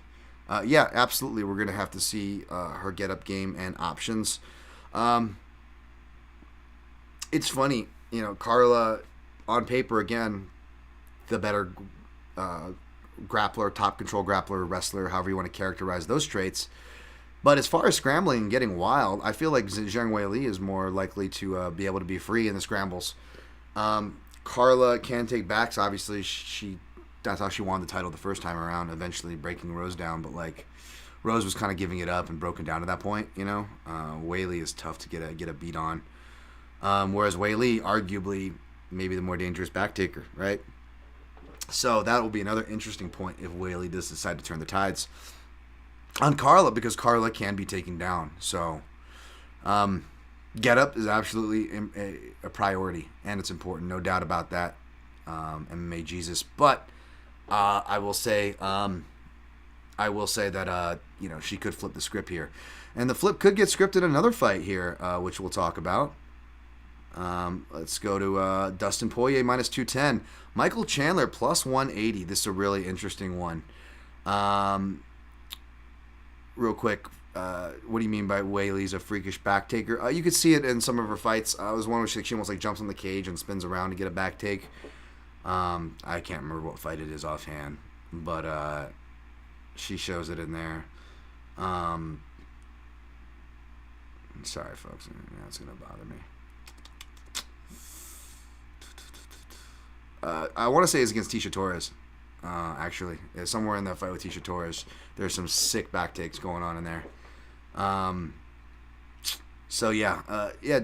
Yeah, absolutely, we're going to have to see her get-up game and options. It's funny, Carla, on paper, again, the better grappler, top control grappler, wrestler, however you want to characterize those traits. But as far as scrambling and getting wild, I feel like Zhang Weili is more likely to be able to be free in the scrambles. Carla can take backs. Obviously, that's how she won the title the first time around, eventually breaking Rose down. But like, Rose was kind of giving it up and broken down to that point. Weili is tough to get a beat on. Whereas Weili, arguably, maybe the more dangerous back taker, right? So that will be another interesting point if Weili does decide to turn the tides on Carla, because Carla can be taken down. So get up is absolutely a priority, and it's important, no doubt about that. MMA Jesus. But I will say that she could flip the script here, and the flip could get scripted in another fight here, which we'll talk about. Let's go to Dustin Poirier minus 210, Michael Chandler plus 180. This is a really interesting one. Real quick, what do you mean by Weili's a freakish back taker? You could see it in some of her fights. It was one where she almost like jumps on the cage and spins around to get a back take. I can't remember what fight it is offhand, but she shows it in there. Sorry, folks. That's going to bother me. I want to say it's against Tisha Torres. Actually, somewhere in that fight with Tisha Torres, there's some sick back takes going on in there.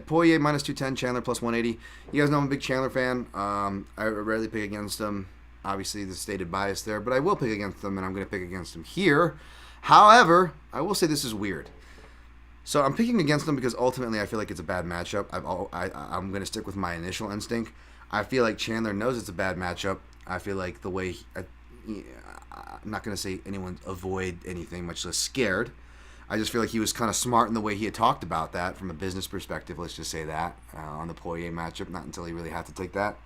Poirier minus 210, Chandler plus 180. You guys know I'm a big Chandler fan. I rarely pick against him. Obviously, the stated bias there, but I will pick against them, and I'm going to pick against him here. However, I will say this is weird. So I'm picking against them because ultimately I feel like it's a bad matchup. I'm going to stick with my initial instinct. I feel like Chandler knows it's a bad matchup. I feel like the way I'm not going to say anyone avoid anything, much less scared. I just feel like he was kind of smart in the way he had talked about that from a business perspective. Let's just say that on the Poirier matchup, not until he really had to take that.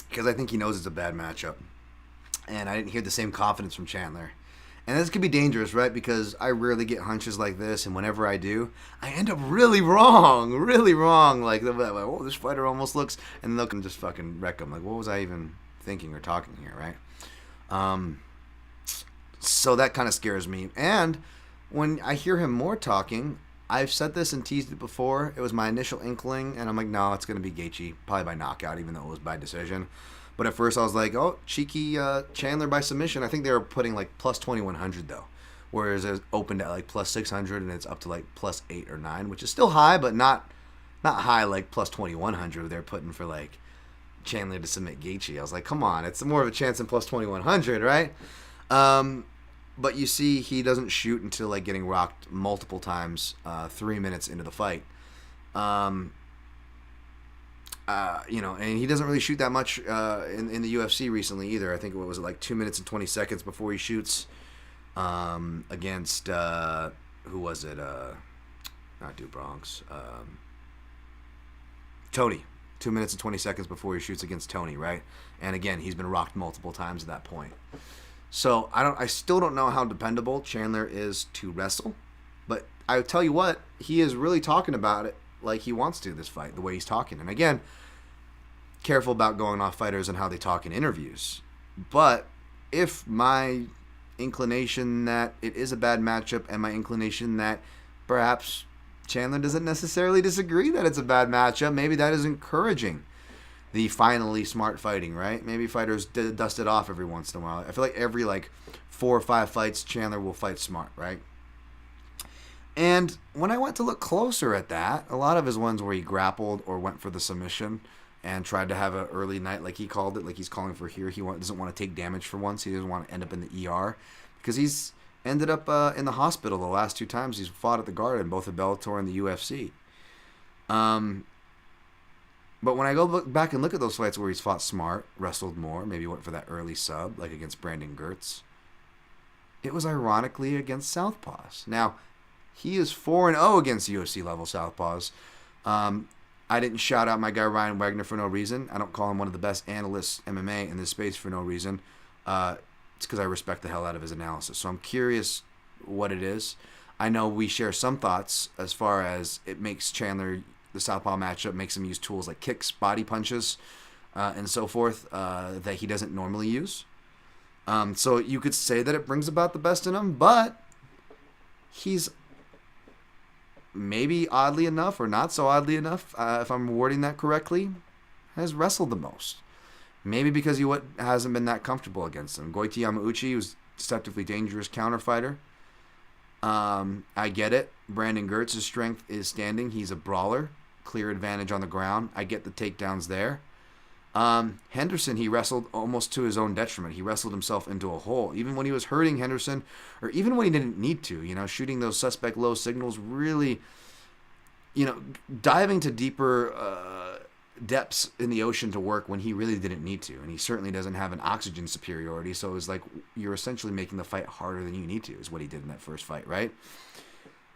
Because I think he knows it's a bad matchup. And I didn't hear the same confidence from Chandler. And this could be dangerous, right? Because I rarely get hunches like this, and whenever I do, I end up really wrong. Like, oh, this fighter almost looks, and they'll just fucking wreck him. Like, what was I even thinking or talking here, right? So that kind of scares me. And when I hear him more talking, I've said this and teased it before. It was my initial inkling, and I'm like, no, it's going to be Gaethje, probably by knockout, even though it was by decision. But at first I was like, oh, cheeky Chandler by submission. I think they were putting like plus 2,100 though. Whereas it's opened at like plus 600 and it's up to like plus 8 or 9, which is still high, but not high like plus 2,100 they're putting for like Chandler to submit Gaethje. I was like, come on, it's more of a chance than plus 2,100, right? But you see he doesn't shoot until like getting rocked multiple times 3 minutes into the fight. And he doesn't really shoot that much in the UFC recently either. I think what was it, like 2 minutes and 20 seconds before he shoots against who was it? Not Do Bronx. Tony. 2 minutes and 20 seconds before he shoots against Tony, right? And again, he's been rocked multiple times at that point. So I still don't know how dependable Chandler is to wrestle, but I tell you what, he is really talking about it like he wants to this fight, the way he's talking. And again, careful about going off fighters and how they talk in interviews. But if my inclination that it is a bad matchup and my inclination that perhaps Chandler doesn't necessarily disagree that it's a bad matchup, maybe that is encouraging the finally smart fighting, right? Maybe fighters dust it off every once in a while. I feel like every 4 or 5 fights, Chandler will fight smart, right? And when I went to look closer at that, a lot of his ones where he grappled or went for the submission and tried to have an early night, like he called it, like he's calling for here. He doesn't want to take damage for once. He doesn't want to end up in the ER because he's ended up in the hospital the last 2 times he's fought at the Garden, both the Bellator and the UFC. But when I go back and look at those fights where he's fought smart, wrestled more, maybe went for that early sub, like against Brandon Gertz, it was ironically against Southpaws. Now, he is 4-0 against UFC level Southpaws. I didn't shout out my guy Ryan Wagner for no reason. I don't call him one of the best analysts MMA in this space for no reason. It's because I respect the hell out of his analysis. So I'm curious what it is. I know we share some thoughts as far as it makes Chandler, the Southpaw matchup, makes him use tools like kicks, body punches, and so forth that he doesn't normally use. So you could say that it brings about the best in him, but he's maybe oddly enough or not so oddly enough, if I'm wording that correctly, has wrestled the most. Maybe because he hasn't been that comfortable against him. Goiti Yamauchi was deceptively dangerous counter fighter. I get it. Brandon Gertz's strength is standing. He's a brawler. Clear advantage on the ground. I get the takedowns there. Henderson, he wrestled almost to his own detriment. He wrestled himself into a hole. Even when he was hurting Henderson, or even when he didn't need to, shooting those suspect low signals, really, diving to deeper depths in the ocean to work when he really didn't need to, and he certainly doesn't have an oxygen superiority. So it was like you're essentially making the fight harder than you need to, is what he did in that first fight, right?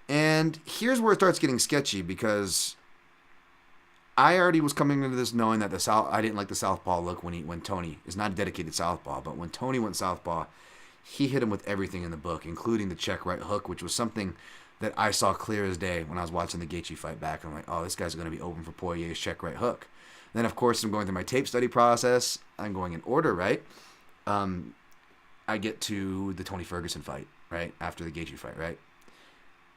And here's where it starts getting sketchy, because I already was coming into this knowing that I didn't like the southpaw look when Tony is not a dedicated southpaw, but when Tony went southpaw, he hit him with everything in the book, including the check right hook, which was something that I saw clear as day when I was watching the Gaethje fight back. I'm like, oh, this guy's going to be open for Poirier's check right hook. And then, of course, I'm going through my tape study process. I'm going in order, right? I get to the Tony Ferguson fight, right? After the Gaethje fight, right?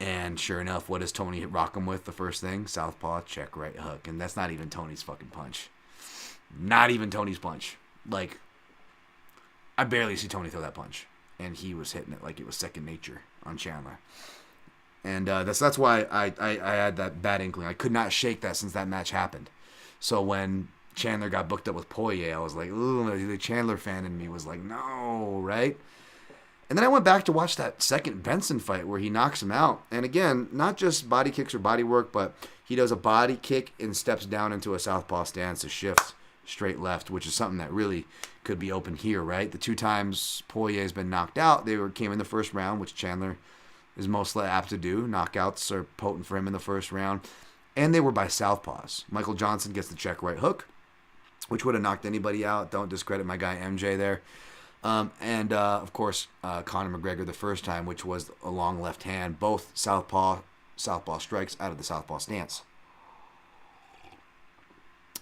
And sure enough, what does Tony rock him with the first thing? Southpaw, check right hook. And that's not even Tony's fucking punch. Not even Tony's punch. Like, I barely see Tony throw that punch. And he was hitting it like it was second nature on Chandler. And that's why I had that bad inkling. I could not shake that since that match happened. So when Chandler got booked up with Poirier, I was like, ooh, the Chandler fan in me was like, no, right? And then I went back to watch that second Benson fight where he knocks him out. And again, not just body kicks or body work, but he does a body kick and steps down into a southpaw stance to shift straight left, which is something that really could be open here, right? The two times Poirier's been knocked out, came in the first round, which Chandler is mostly apt to do. Knockouts are potent for him in the first round. And they were by southpaws. Michael Johnson gets the check right hook, which would have knocked anybody out. Don't discredit my guy MJ there. Of course, Conor McGregor the first time, which was a long left hand. Both southpaw strikes out of the southpaw stance.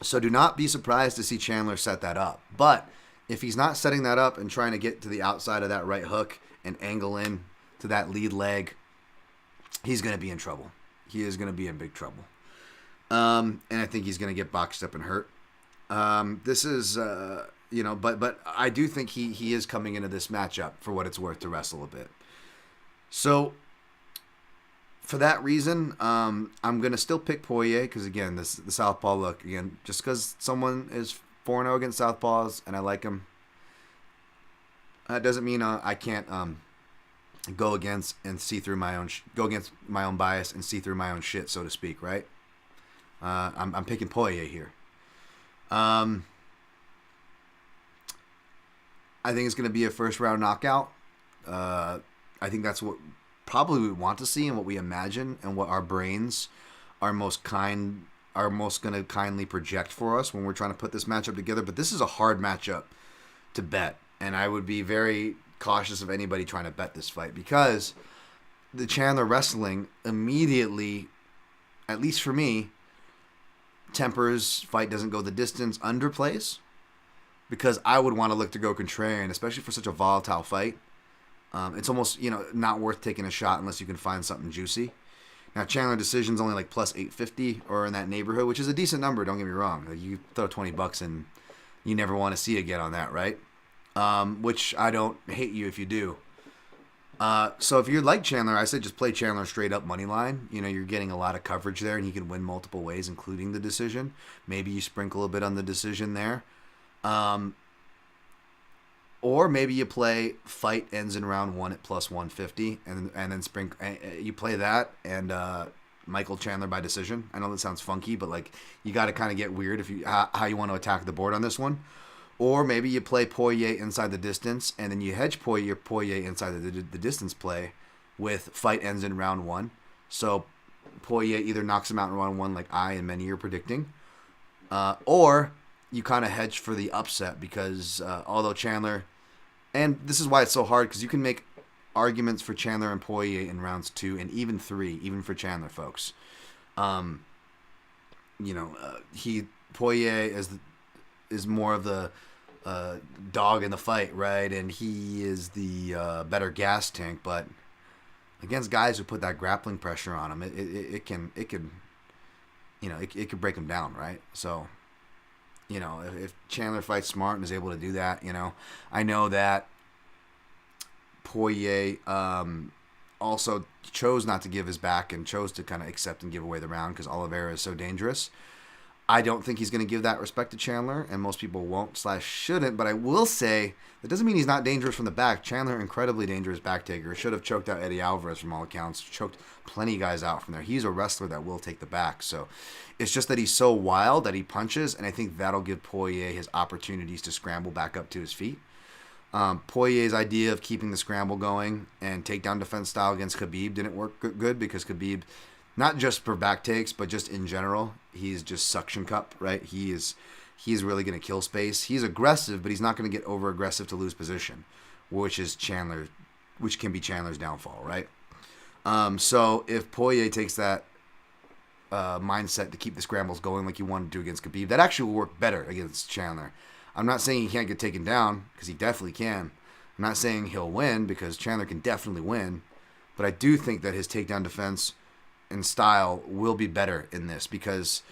So do not be surprised to see Chandler set that up. But if he's not setting that up and trying to get to the outside of that right hook and angle in to that lead leg, he's going to be in trouble. He is going to be in big trouble. And I think he's going to get boxed up and hurt. This is, but I do think he is coming into this matchup for what it's worth to wrestle a bit. So for that reason, I'm going to still pick Poirier because, again, the southpaw look, again, just because someone is 4-0 against southpaws and I like him, doesn't mean I can't go against my own bias and see through my own shit, so to speak, right? I'm picking Poirier here. I think it's going to be a first round knockout. I think that's what probably we want to see and what we imagine and what our brains are most going to kindly project for us when we're trying to put this matchup together. But this is a hard matchup to bet, and I would be very cautious of anybody trying to bet this fight because the Chandler wrestling immediately, at least for me, tempers fight doesn't go the distance underplays because I would want to look to go contrarian, especially for such a volatile fight. It's almost, not worth taking a shot unless you can find something juicy. Now, Chandler decision's only like plus 850 or in that neighborhood, which is a decent number, don't get me wrong. Like, you throw $20 and you never want to see again on that, right? Which I don't hate you if you do. So if you like Chandler, I said just play Chandler straight up money line. You're getting a lot of coverage there, and he can win multiple ways, including the decision. Maybe you sprinkle a bit on the decision there. Or maybe you play fight ends in round 1 at plus 150, and then you play that and Michael Chandler by decision. I know that sounds funky, but like you got to kind of get weird if how you want to attack the board on this one. Or maybe you play Poirier inside the distance, and then you hedge Poirier inside the distance play with fight ends in round 1. So Poirier either knocks him out in round 1 like I and many are predicting, or you kind of hedge for the upset because although Chandler, and this is why it's so hard because you can make arguments for Chandler and Poirier in rounds 2 and even 3, even for Chandler, folks. Poirier is more of the dog in the fight, right? And he is the better gas tank, but against guys who put that grappling pressure on him, it could break him down, right? So, if Chandler fights smart and is able to do that, I know that Poirier also chose not to give his back and chose to kind of accept and give away the round because Oliveira is so dangerous. I don't think he's going to give that respect to Chandler, and most people won't / shouldn't. But I will say that doesn't mean he's not dangerous from the back. Chandler, incredibly dangerous back taker. Should have choked out Eddie Alvarez from all accounts. Choked plenty of guys out from there. He's a wrestler that will take the back. So it's just that he's so wild that he punches, and I think that'll give Poirier his opportunities to scramble back up to his feet. Poirier's idea of keeping the scramble going and takedown defense style against Khabib didn't work good because Khabib, not just for back takes, but just in general, he's just suction cup, right? He's really going to kill space. He's aggressive, but he's not going to get over aggressive to lose position, which can be Chandler's downfall, right? So if Poirier takes that mindset to keep the scrambles going like he wanted to against Khabib, that actually will work better against Chandler. I'm not saying he can't get taken down, because he definitely can. I'm not saying he'll win, because Chandler can definitely win. But I do think that his takedown defense and style will be better in this, because,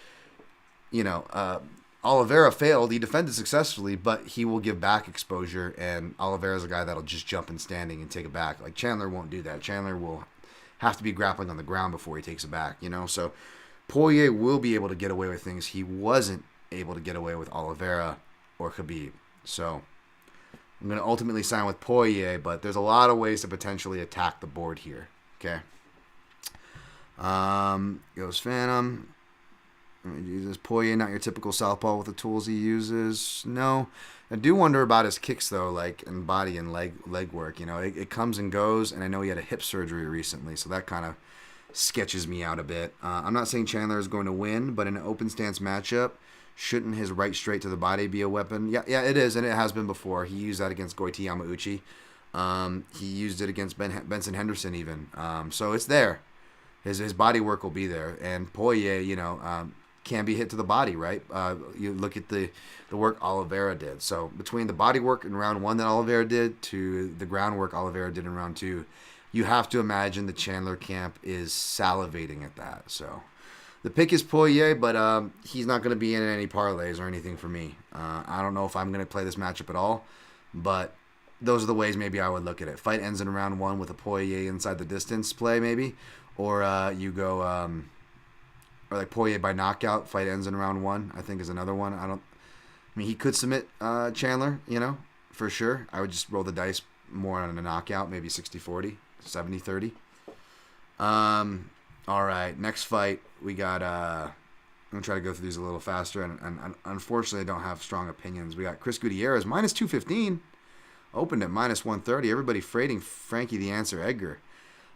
Oliveira failed. He defended successfully, but he will give back exposure, and Oliveira's a guy that'll just jump in standing and take it back. Like, Chandler won't do that. Chandler will have to be grappling on the ground before he takes it back, So Poirier will be able to get away with things he wasn't able to get away with Oliveira or Khabib. So I'm going to ultimately sign with Poirier, but there's a lot of ways to potentially attack the board here. Okay. Goes Phantom. Jesus, Poirier, not your typical southpaw with the tools he uses. No. I do wonder about his kicks, though, like in body and leg work. It comes and goes, and I know he had a hip surgery recently, so that kind of sketches me out a bit. I'm not saying Chandler is going to win, but in an open stance matchup, shouldn't his right straight to the body be a weapon? Yeah, it is, and it has been before. He used that against Goiti Yamauchi. He used it against Benson Henderson even. So it's there. His body work will be there. And Poirier, can be hit to the body, right? You look at the work Oliveira did. So between the body work in round 1 that Oliveira did to the groundwork Oliveira did in round 2, you have to imagine the Chandler camp is salivating at that. So the pick is Poirier, but he's not going to be in any parlays or anything for me. I don't know if I'm going to play this matchup at all, but those are the ways maybe I would look at it. Fight ends in round 1 with a Poirier inside the distance play maybe, or you go or like Poirier by knockout. Fight ends in round 1, I think is another one. I mean, he could submit Chandler, for sure. I would just roll the dice more on a knockout, maybe 60-40, 70-30. All right, next fight, we got, I'm going to try to go through these a little faster, and unfortunately I don't have strong opinions. We got Chris Gutierrez, minus 215, opened at minus 130. Everybody fading Frankie the Answer Edgar.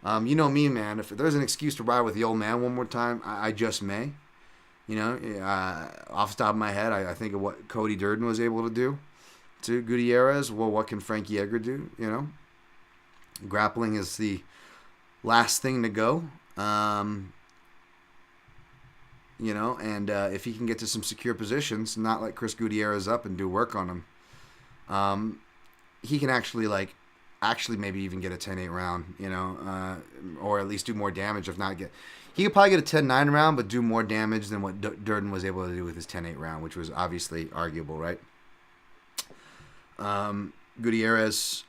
You know me, man. If there's an excuse to ride with the old man one more time, I just may. Off the top of my head, I think of what Cody Durden was able to do to Gutierrez. Well, what can Frankie Edgar do, Grappling is the last thing to go. And if he can get to some secure positions, not let Chris Gutierrez up and do work on him, he can actually maybe even get a 10-8 round, or at least do more damage. He could probably get a 10-9 round, but do more damage than what Durden was able to do with his 10-8 round, which was obviously arguable, right? Gutierrez,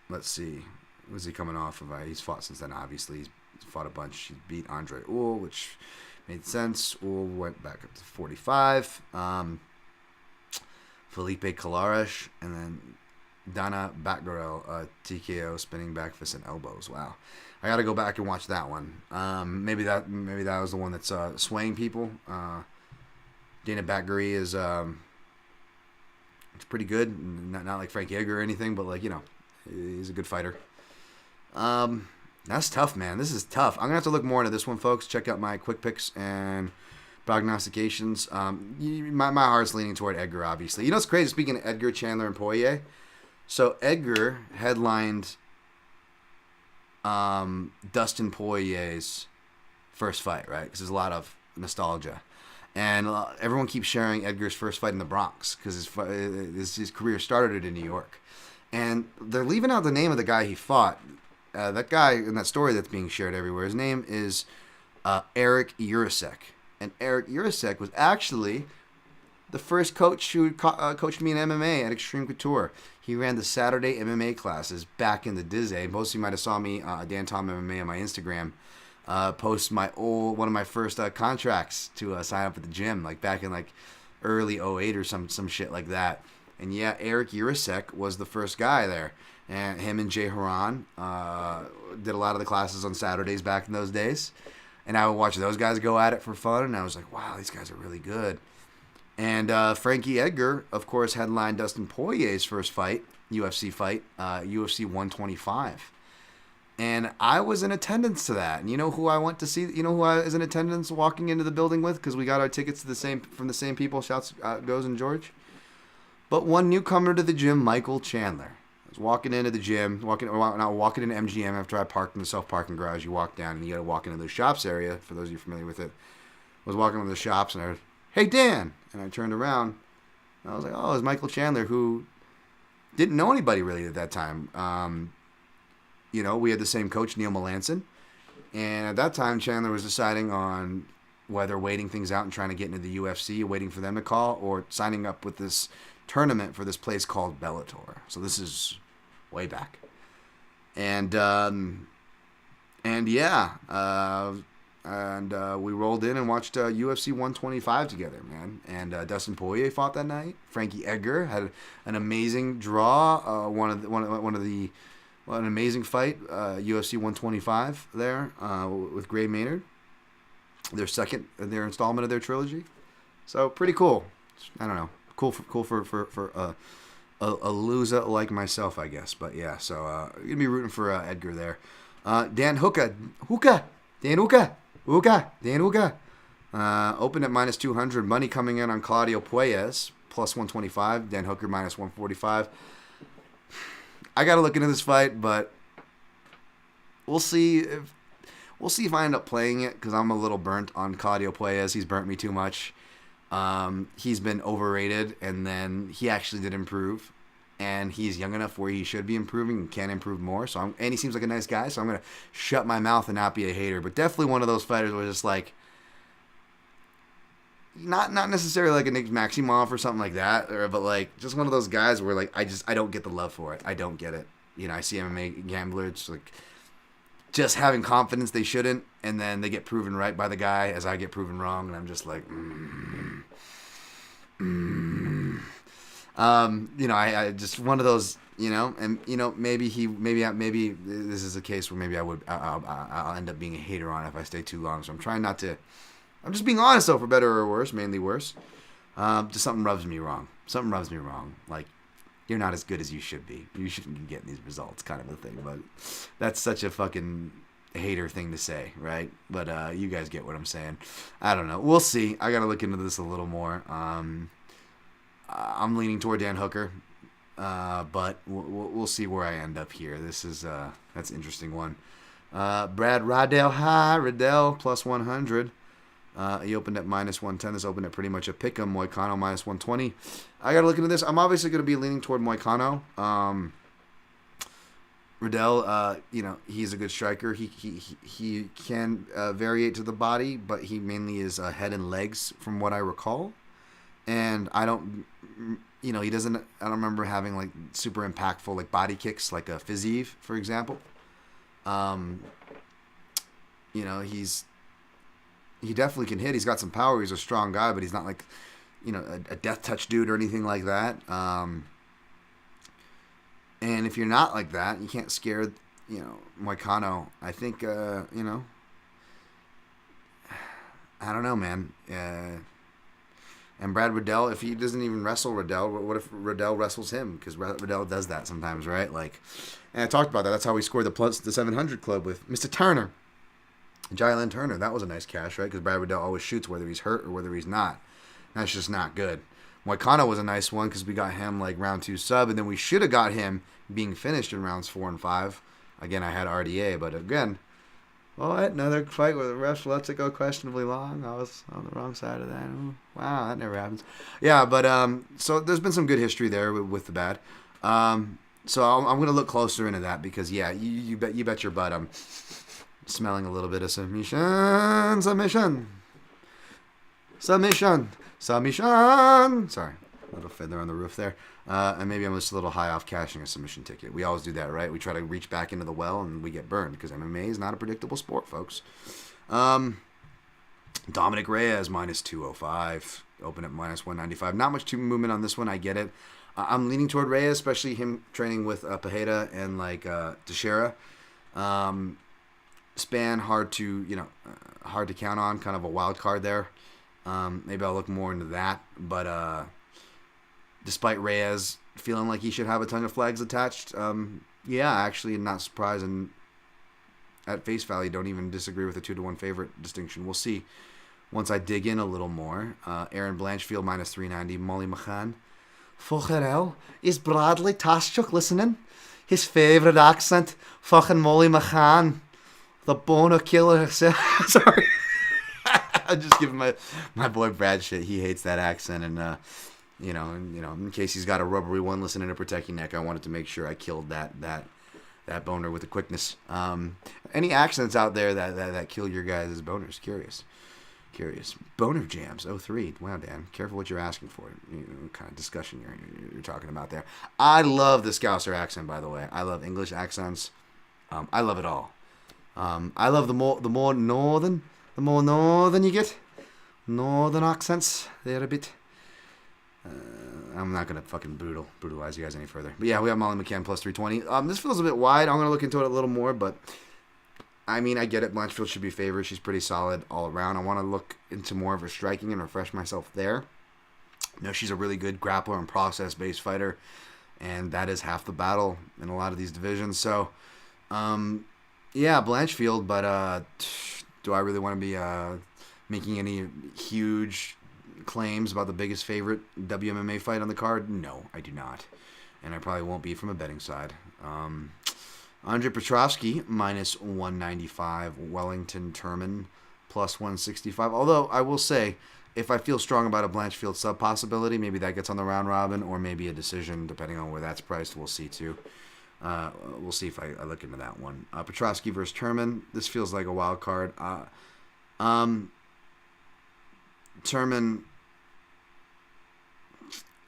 let's see. Who's he coming off of? He's fought since then, obviously. He's fought a bunch. He beat Andre Uhl, which made sense. Uhl went back up to 45. Felipe Colares, and then Dana Batgarel, TKO, spinning back fists and elbows. Wow. I got to go back and watch that one. Maybe that was the one that's swaying people. Dana Batgary is it's pretty good. Not like Frankie Edgar or anything, but he's a good fighter. That's tough, man. This is tough. I'm gonna have to look more into this one, folks. Check out my quick picks and prognostications. My heart's leaning toward Edgar, obviously. What's crazy? Speaking of Edgar, Chandler, and Poirier, so Edgar headlined Dustin Poirier's first fight, right? Because there's a lot of nostalgia, and everyone keeps sharing Edgar's first fight in the Bronx because his career started in New York, and they're leaving out the name of the guy he fought. That guy in that story that's being shared everywhere, his name is Eric Urasek. And Eric Urasek was actually the first coach who coached me in MMA at Extreme Couture. He ran the Saturday MMA classes back in the day. Most of you might have saw me, Dan Tom MMA, on my Instagram. post one of my first contracts to sign up at the gym, like back in like early '08 or some shit like that. And yeah, Eric Urasek was the first guy there. And him and Jay Haran did a lot of the classes on Saturdays back in those days. And I would watch those guys go at it for fun. And I was like, wow, these guys are really good. And Frankie Edgar, of course, headlined Dustin Poirier's first fight, UFC fight, UFC 125. And I was in attendance to that. And you know who I went to see? You know who I was in attendance walking into the building with? Because we got our tickets from the same people. Shouts goes and George. But one newcomer to the gym, Michael Chandler. I was walking into the gym, walking into MGM after I parked in the self-parking garage. You walk down and you got to walk into the shops area, for those of you familiar with it. I was walking into the shops and I heard, hey, Dan. And I turned around and I was like, oh, it's Michael Chandler, who didn't know anybody really at that time. We had the same coach, Neil Melanson. And at that time, Chandler was deciding on whether waiting things out and trying to get into the UFC, waiting for them to call, or signing up with this tournament for this place called Bellator. So this is way back. And we rolled in and watched UFC 125 together, man. And Dustin Poirier fought that night. Frankie Edgar had an amazing draw. An amazing fight. UFC 125 there with Gray Maynard. Their installment of their trilogy. So pretty cool. I don't know. Cool for a loser like myself, I guess. But yeah, so gonna be rooting for Edgar there. Dan Hooker. Opened at minus 200. Money coming in on Claudio Puelles, plus 125. Dan Hooker, minus 145. I got to look into this fight, but we'll see if I end up playing it, because I'm a little burnt on Claudio Puelles. He's burnt me too much. He's been overrated, and then he actually did improve. And he's young enough where he should be improving and can improve more. And he seems like a nice guy, so I'm going to shut my mouth and not be a hater. But definitely one of those fighters where just like, not necessarily like a Nick Maximov or something like that, but like just one of those guys where like I don't get the love for it. I don't get it. I see MMA gamblers like just having confidence they shouldn't, and then they get proven right by the guy as I get proven wrong, and I'm just like, I just one of those, and maybe this is a case where maybe I'll end up being a hater on it if I stay too long. So I'm trying not to. I'm just being honest though, for better or worse, mainly worse. Just something rubs me wrong. Like, you're not as good as you should be. You shouldn't be getting these results, kind of a thing. But that's such a fucking hater thing to say, right? But you guys get what I'm saying. I don't know. We'll see. I gotta look into this a little more. I'm leaning toward Dan Hooker, but we'll see where I end up here. That's an interesting one. Brad Riddell plus 100. He opened at minus 110. This opened at pretty much a pick'em. Moicano minus 120. I gotta look into this. I'm obviously gonna be leaning toward Moicano. Riddell, he's a good striker. He can variate to the body, but he mainly is head and legs, from what I recall. And I don't, he doesn't. I don't remember having like super impactful like body kicks, like a Fiziev, for example. He definitely can hit. He's got some power. He's a strong guy, but he's not like, a death touch dude or anything like that. And if you're not like that, you can't scare, Moicano. I think, I don't know, man. And Brad Riddell, if he doesn't even wrestle Riddell, what if Riddell wrestles him? Because Riddell does that sometimes, right? Like, and I talked about that. That's how we scored the 700 club with Mr. Turner. Jalen Turner, that was a nice cash, right? Because Brad Riddell always shoots whether he's hurt or whether he's not. That's just not good. Moicano was a nice one because we got him like round 2 sub, and then we should have got him being finished in rounds 4 and 5. Again, I had RDA, but again, another fight where the refs let it go questionably long. I was on the wrong side of that. Ooh, wow, that never happens. Yeah, but so there's been some good history there with the bad. So I'm gonna look closer into that because you bet your butt I'm smelling a little bit of submission. Sorry, little fiddler on the roof there. And maybe I'm just a little high off cashing a submission ticket. We always do that, right? We try to reach back into the well and we get burned because MMA is not a predictable sport, folks. Dominic Reyes, minus 205. Open at minus 195. Not much movement on this one. I get it. I'm leaning toward Reyes, especially him training with Pereira and Teixeira. Span, hard to count on. Kind of a wild card there. Maybe I'll look more into that. But despite Reyes feeling like he should have a ton of flags attached, actually not surprised. And at face value, don't even disagree with the 2-1 favorite distinction. We'll see once I dig in a little more. Aaron Blanchfield, minus 390. Molly McCann. Fucking hell. Is Bradley Taschuk listening? His favourite accent. Fucking Molly McCann. The boner killer. Sorry. I'm just giving my boy Brad shit. He hates that accent. And, in case he's got a rubbery one listening to Protect Your Neck, I wanted to make sure I killed that boner with the quickness. Any accents out there that kill your guys' boners? Curious. Boner Jams 03. Wow, Dan, careful what you're asking for. Kind of discussion you're talking about there. I love the Scouser accent, by the way. I love English accents. I love it all. I love the more northern you get. Northern accents. They're a bit. I'm not gonna fucking brutalize you guys any further. But yeah, we have Molly McCann plus 320. This feels a bit wide. I'm gonna look into it a little more, but I mean, I get it. Blanchfield should be favored. She's pretty solid all around. I want to look into more of her striking and refresh myself there. She's a really good grappler and process-based fighter, and that is half the battle in a lot of these divisions. So, Blanchfield, but do I really want to be making any huge claims about the biggest favorite WMMA fight on the card? No, I do not. And I probably won't be from a betting side. Andre Petrovsky, minus 195. Wellington Turman, plus 165. Although, I will say, if I feel strong about a Blanchfield sub possibility, maybe that gets on the round robin, or maybe a decision, depending on where that's priced. We'll see, too. We'll see if I look into that one. Petrovsky versus Turman. This feels like a wild card. Turman...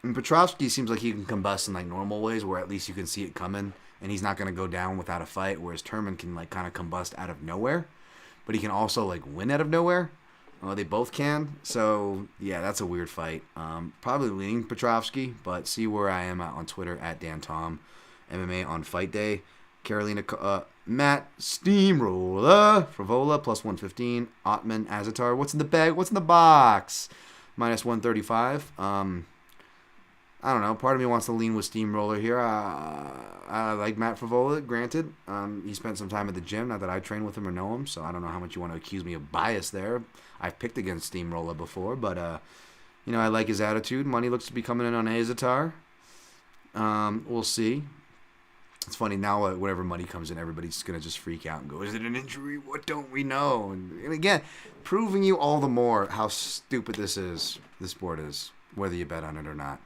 And Petrovsky seems like he can combust in normal ways, where at least you can see it coming, and he's not going to go down without a fight, whereas Turman can kind of combust out of nowhere, but he can also win out of nowhere. They both can. So yeah, that's a weird fight. Probably leaning Petrovsky, but see where I am on Twitter at DanTom MMA on fight day. Carolina Matt Steamroller Frivola plus 115. Ottman Azatar. What's in the bag? What's in the box? Minus 135. I don't know. Part of me wants to lean with Steamroller here. I like Matt Frivola, granted. He spent some time at the gym. Not that I train with him or know him, so I don't know how much you want to accuse me of bias there. I've picked against Steamroller before, but, I like his attitude. Money looks to be coming in on Azatar. We'll see. It's funny, now whenever money comes in, everybody's going to just freak out and go, is it an injury? What don't we know? And again, proving you all the more how stupid this sport is, whether you bet on it or not.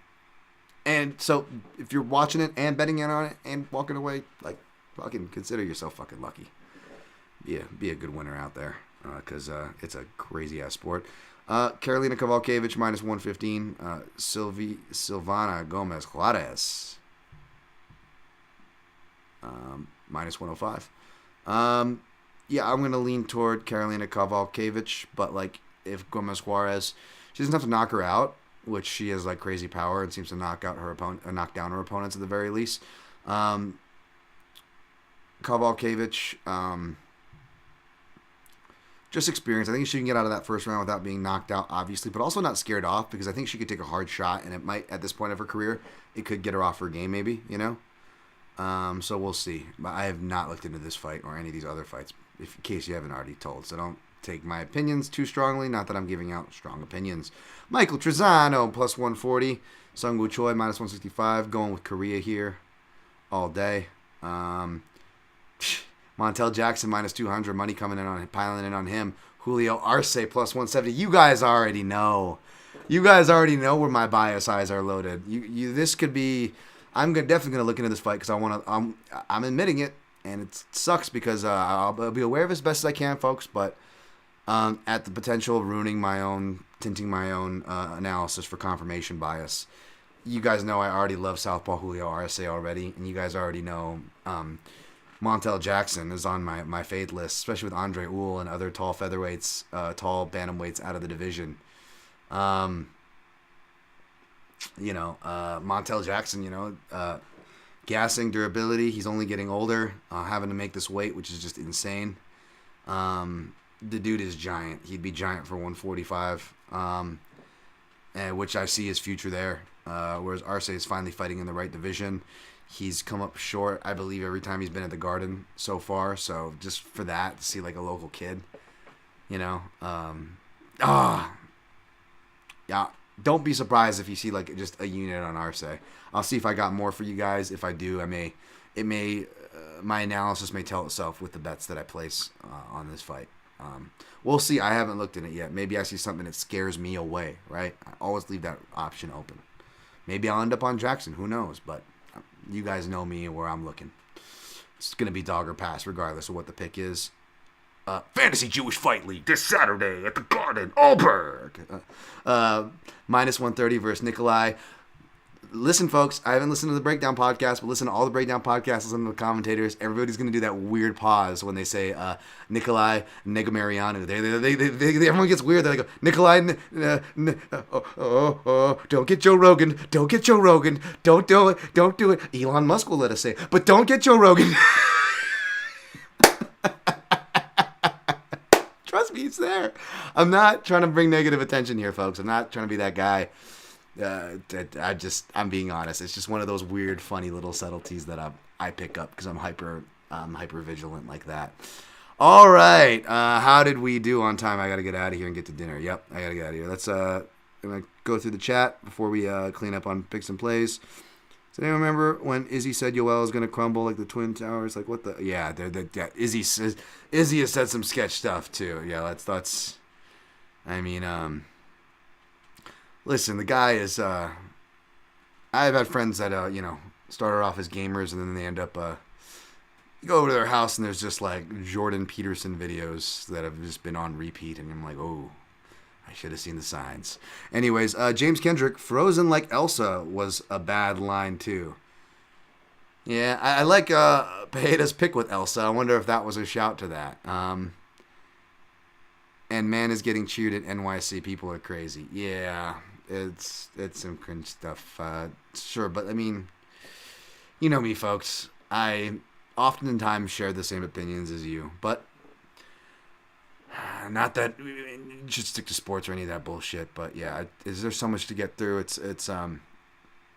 And so, if you're watching it and betting in on it and walking away, fucking consider yourself fucking lucky. Be a good winner out there, because it's a crazy-ass sport. Karolina Kowalkiewicz, minus 115. Silvana Gomez Juarez, minus 105. I'm going to lean toward Karolina Kowalkiewicz, but, if Gomez Juarez, she doesn't have to knock her out, which she has crazy power and seems to knock down her opponents at the very least. Kowalkiewicz, just experience. I think she can get out of that first round without being knocked out, obviously, but also not scared off, because I think she could take a hard shot, and it might, at this point of her career, it could get her off her game, maybe, So we'll see. But I have not looked into this fight or any of these other fights, in case you haven't already told. So don't take my opinions too strongly. Not that I'm giving out strong opinions. Michael Trezano, plus 140. Sungwoo Choi, minus 165. Going with Korea here all day. Montel Jackson, minus 200. Money piling in on him. Julio Arce, plus 170. You guys already know. Where my bias eyes are loaded. This could be... I'm definitely going to look into this fight, because I'm admitting it, and it sucks because I'll be aware of it as best as I can, folks, but at the potential of tinting my own analysis for confirmation bias. you guys know I already love Southpaw Julio Arce already, and you guys already know Montel Jackson is on my fade list, especially with Andre Uhl and other tall featherweights, tall bantamweights out of the division. Montel Jackson, gassing, durability. He's only getting older, having to make this weight, which is just insane. The dude is giant. He'd be giant for 145, and which I see his future there. Whereas Arce is finally fighting in the right division. He's come up short, I believe, every time he's been at the Garden so far. So just for that, to see like a local kid, yeah. Don't be surprised if you see like just a unit on Arce. I'll see if I got more for you guys. If I do, my analysis may tell itself with the bets that I place on this fight. We'll see. I haven't looked at it yet. Maybe I see something that scares me away, right? I always leave that option open. Maybe I'll end up on Jackson. Who knows? But you guys know me and where I'm looking. It's going to be dog or pass regardless of what the pick is. Fantasy Jewish Fight League this Saturday at the Garden, Aalborg. Minus 130 versus Nikolai. Listen, folks, I haven't listened to the Breakdown podcast, but listen to all the Breakdown podcasts, listen to the commentators. Everybody's going to do that weird pause when they say Nikolai Negomarianu. Everyone gets weird. They go, Nikolai, don't get Joe Rogan. Don't get Joe Rogan. Don't do it. Don't do it. Elon Musk will let us say, but don't get Joe Rogan. Trust me, it's there. I'm not trying to bring negative attention here, folks. I'm not trying to be that guy. I'm being honest. It's just one of those weird, funny little subtleties that I pick up because I'm hyper vigilant like that. All right. How did we do on time? I got to get out of here and get to dinner. Yep, I got to get out of here. Let's I'm gonna go through the chat before we clean up on picks and plays. Does anyone remember when Izzy said Yoel is gonna crumble like the Twin Towers? Like what the? Yeah, Izzy has said some sketch stuff too. Yeah, that's. I mean, listen, the guy is. I've had friends that started off as gamers and then they end up. You go over to their house and there's just like Jordan Peterson videos that have just been on repeat, and I'm like, oh, I should have seen the signs. Anyways, James Kendrick, frozen like Elsa was a bad line too. Yeah, I like Pereira's pick with Elsa. I wonder if that was a shout to that. And man is getting cheered at NYC. People are crazy. Yeah, it's some cringe stuff. Sure, but I mean, you know me, folks. I oftentimes share the same opinions as you, but not that you should stick to sports or any of that bullshit. But yeah, is there so much to get through? It's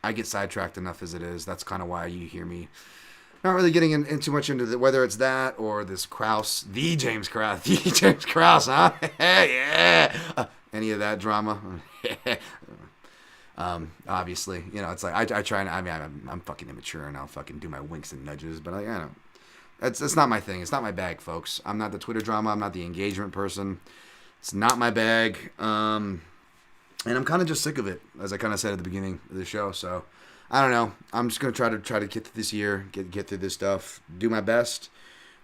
I get sidetracked enough as it is. That's kind of why you hear me not really getting in too much into whether it's that or this Krause, the James Krause, huh? Yeah. Any of that drama? Obviously, it's like I try and I'm fucking immature and I'll fucking do my winks and nudges, but I don't. That's not my thing. It's not my bag, folks. I'm not the Twitter drama. I'm not the engagement person. It's not my bag. And I'm kind of just sick of it, as I kind of said at the beginning of the show. So I don't know. I'm just gonna try to get through this year, get through this stuff, do my best.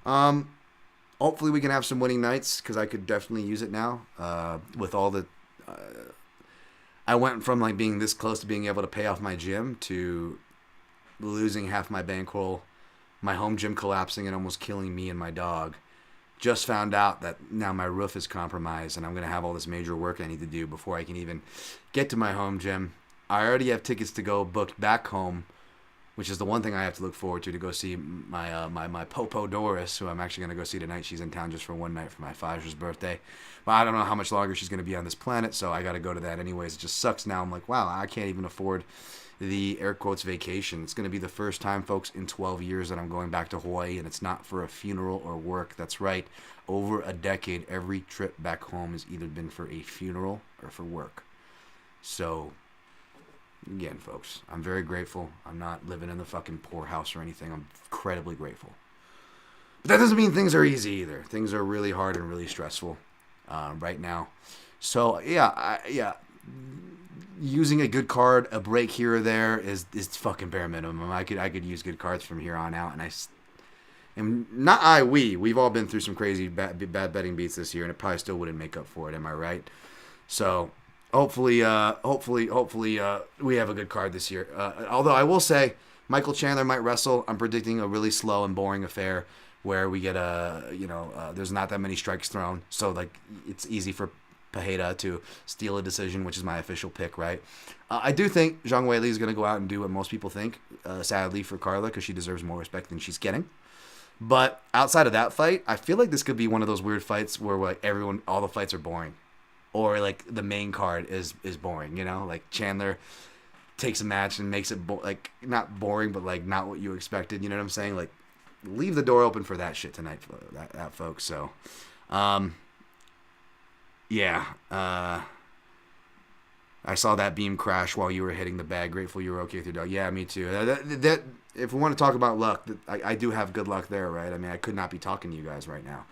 Hopefully we can have some winning nights because I could definitely use it now. With all the, I went from like being this close to being able to pay off my gym to losing half my bankroll, my home gym collapsing and almost killing me and my dog. Just found out that now my roof is compromised and I'm gonna have all this major work I need to do before I can even get to my home gym. I already have tickets to go booked back home, which is the one thing I have to look forward to go see my Popo Doris, who I'm actually going to go see tonight. She's in town just for one night for my Fajr's birthday. But I don't know how much longer she's going to be on this planet, so I got to go to that anyways. It just sucks now. I'm like, wow, I can't even afford the air quotes vacation. It's going to be the first time, folks, in 12 years that I'm going back to Hawaii, and it's not for a funeral or work. That's right. Over a decade, every trip back home has either been for a funeral or for work. So again, folks, I'm very grateful. I'm not living in the fucking poorhouse or anything. I'm incredibly grateful. But that doesn't mean things are easy either. Things are really hard and really stressful right now. So, yeah. Using a good card, a break here or there is fucking bare minimum. I could use good cards from here on out. And we've all been through some crazy bad betting beats this year, and it probably still wouldn't make up for it. Am I right? So hopefully, we have a good card this year. Although I will say, Michael Chandler might wrestle. I'm predicting a really slow and boring affair where we get there's not that many strikes thrown, so like it's easy for Pereira to steal a decision, which is my official pick, right? I do think Zhang Weili is going to go out and do what most people think. Sadly for Carla, because she deserves more respect than she's getting. But outside of that fight, I feel like this could be one of those weird fights where like all the fights are boring, or like the main card is boring. You know, like Chandler takes a match and makes it like not boring, but like not what you expected. You know what I'm saying? Like, leave the door open for that shit tonight, that folks. So, yeah. I saw that beam crash while you were hitting the bag. Grateful you were okay with your dog. Yeah, me too. That if we want to talk about luck, I do have good luck there, right? I mean, I could not be talking to you guys right now.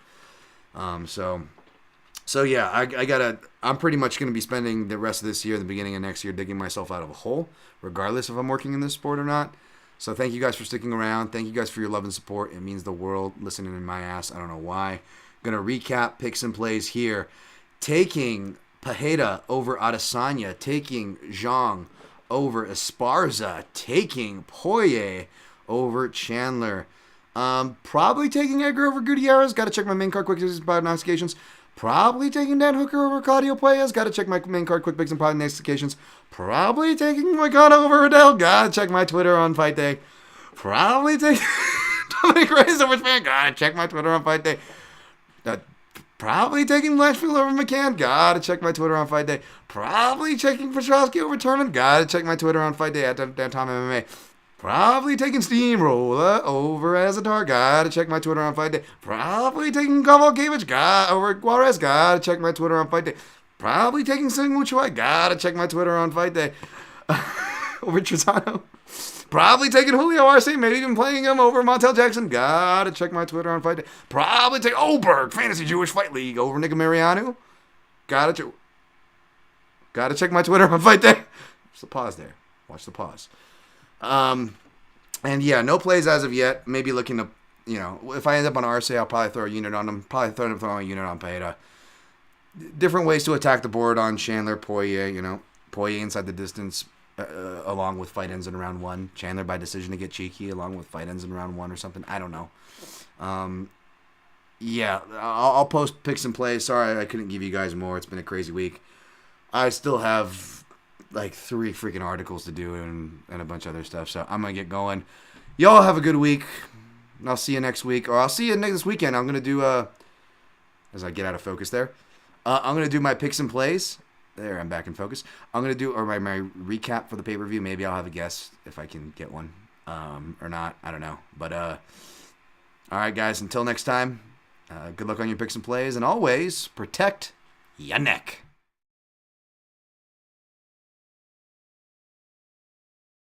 So yeah, I'm pretty much going to be spending the rest of this year, the beginning of next year, digging myself out of a hole, regardless if I'm working in this sport or not. So thank you guys for sticking around. Thank you guys for your love and support. It means the world. Listening in my ass. I don't know why. Going to recap picks and plays here. Taking Pereira over Adesanya. Taking Zhang over Esparza. Taking Poirier over Chandler. Probably taking Edgar over Gutierrez. Got to check my main card quick picks and prognostications. Probably taking Dan Hooker over Claudio Puelles. Got to check my main card quick picks and prognostications. Probably taking Moicano over Riddell. Got to check my Twitter on fight day. Probably taking Dominic Reyes over Fan. Got to check my Twitter on fight day. Probably taking Blanchfield over McCann. Got to check my Twitter on fight day. Probably taking Petrosky over Turman. Got to check my Twitter on fight day at Dan Tom MMA. Probably taking Steamroller over Azatar. Gotta check my Twitter on fight day. Probably taking Kovalkiewicz over Juarez. Gotta check my Twitter on fight day. Probably taking Sung Woo Choi. Gotta check my Twitter on fight day. Over Trezano. Probably taking Julio Arce. Maybe even playing him over Montel Jackson. Gotta check my Twitter on fight day. Probably take Oberg, Fantasy Jewish Fight League over Nick Mariano. Gotta check my Twitter on fight day. There's a pause there. Watch the pause. And yeah, no plays as of yet. Maybe looking to, if I end up on Arce, I'll probably throw a unit on him. Probably throw a unit on Pereira. Different ways to attack the board on Chandler, Poirier, Poirier inside the distance, along with fight ends in round 1. Chandler by decision to get cheeky, along with fight ends in round 1 or something. I don't know. Yeah, I'll post picks and plays. Sorry, I couldn't give you guys more. It's been a crazy week. I still have like 3 freaking articles to do and a bunch of other stuff. So I'm going to get going. Y'all have a good week. I'll see you next week. Or I'll see you next weekend. I'm going to do, as I get out of focus there, I'm going to do my picks and plays. There, I'm back in focus. I'm going to do my recap for the pay-per-view. Maybe I'll have a guest if I can get one or not. I don't know. But, all right, guys, until next time, good luck on your picks and plays. And always, protect your neck.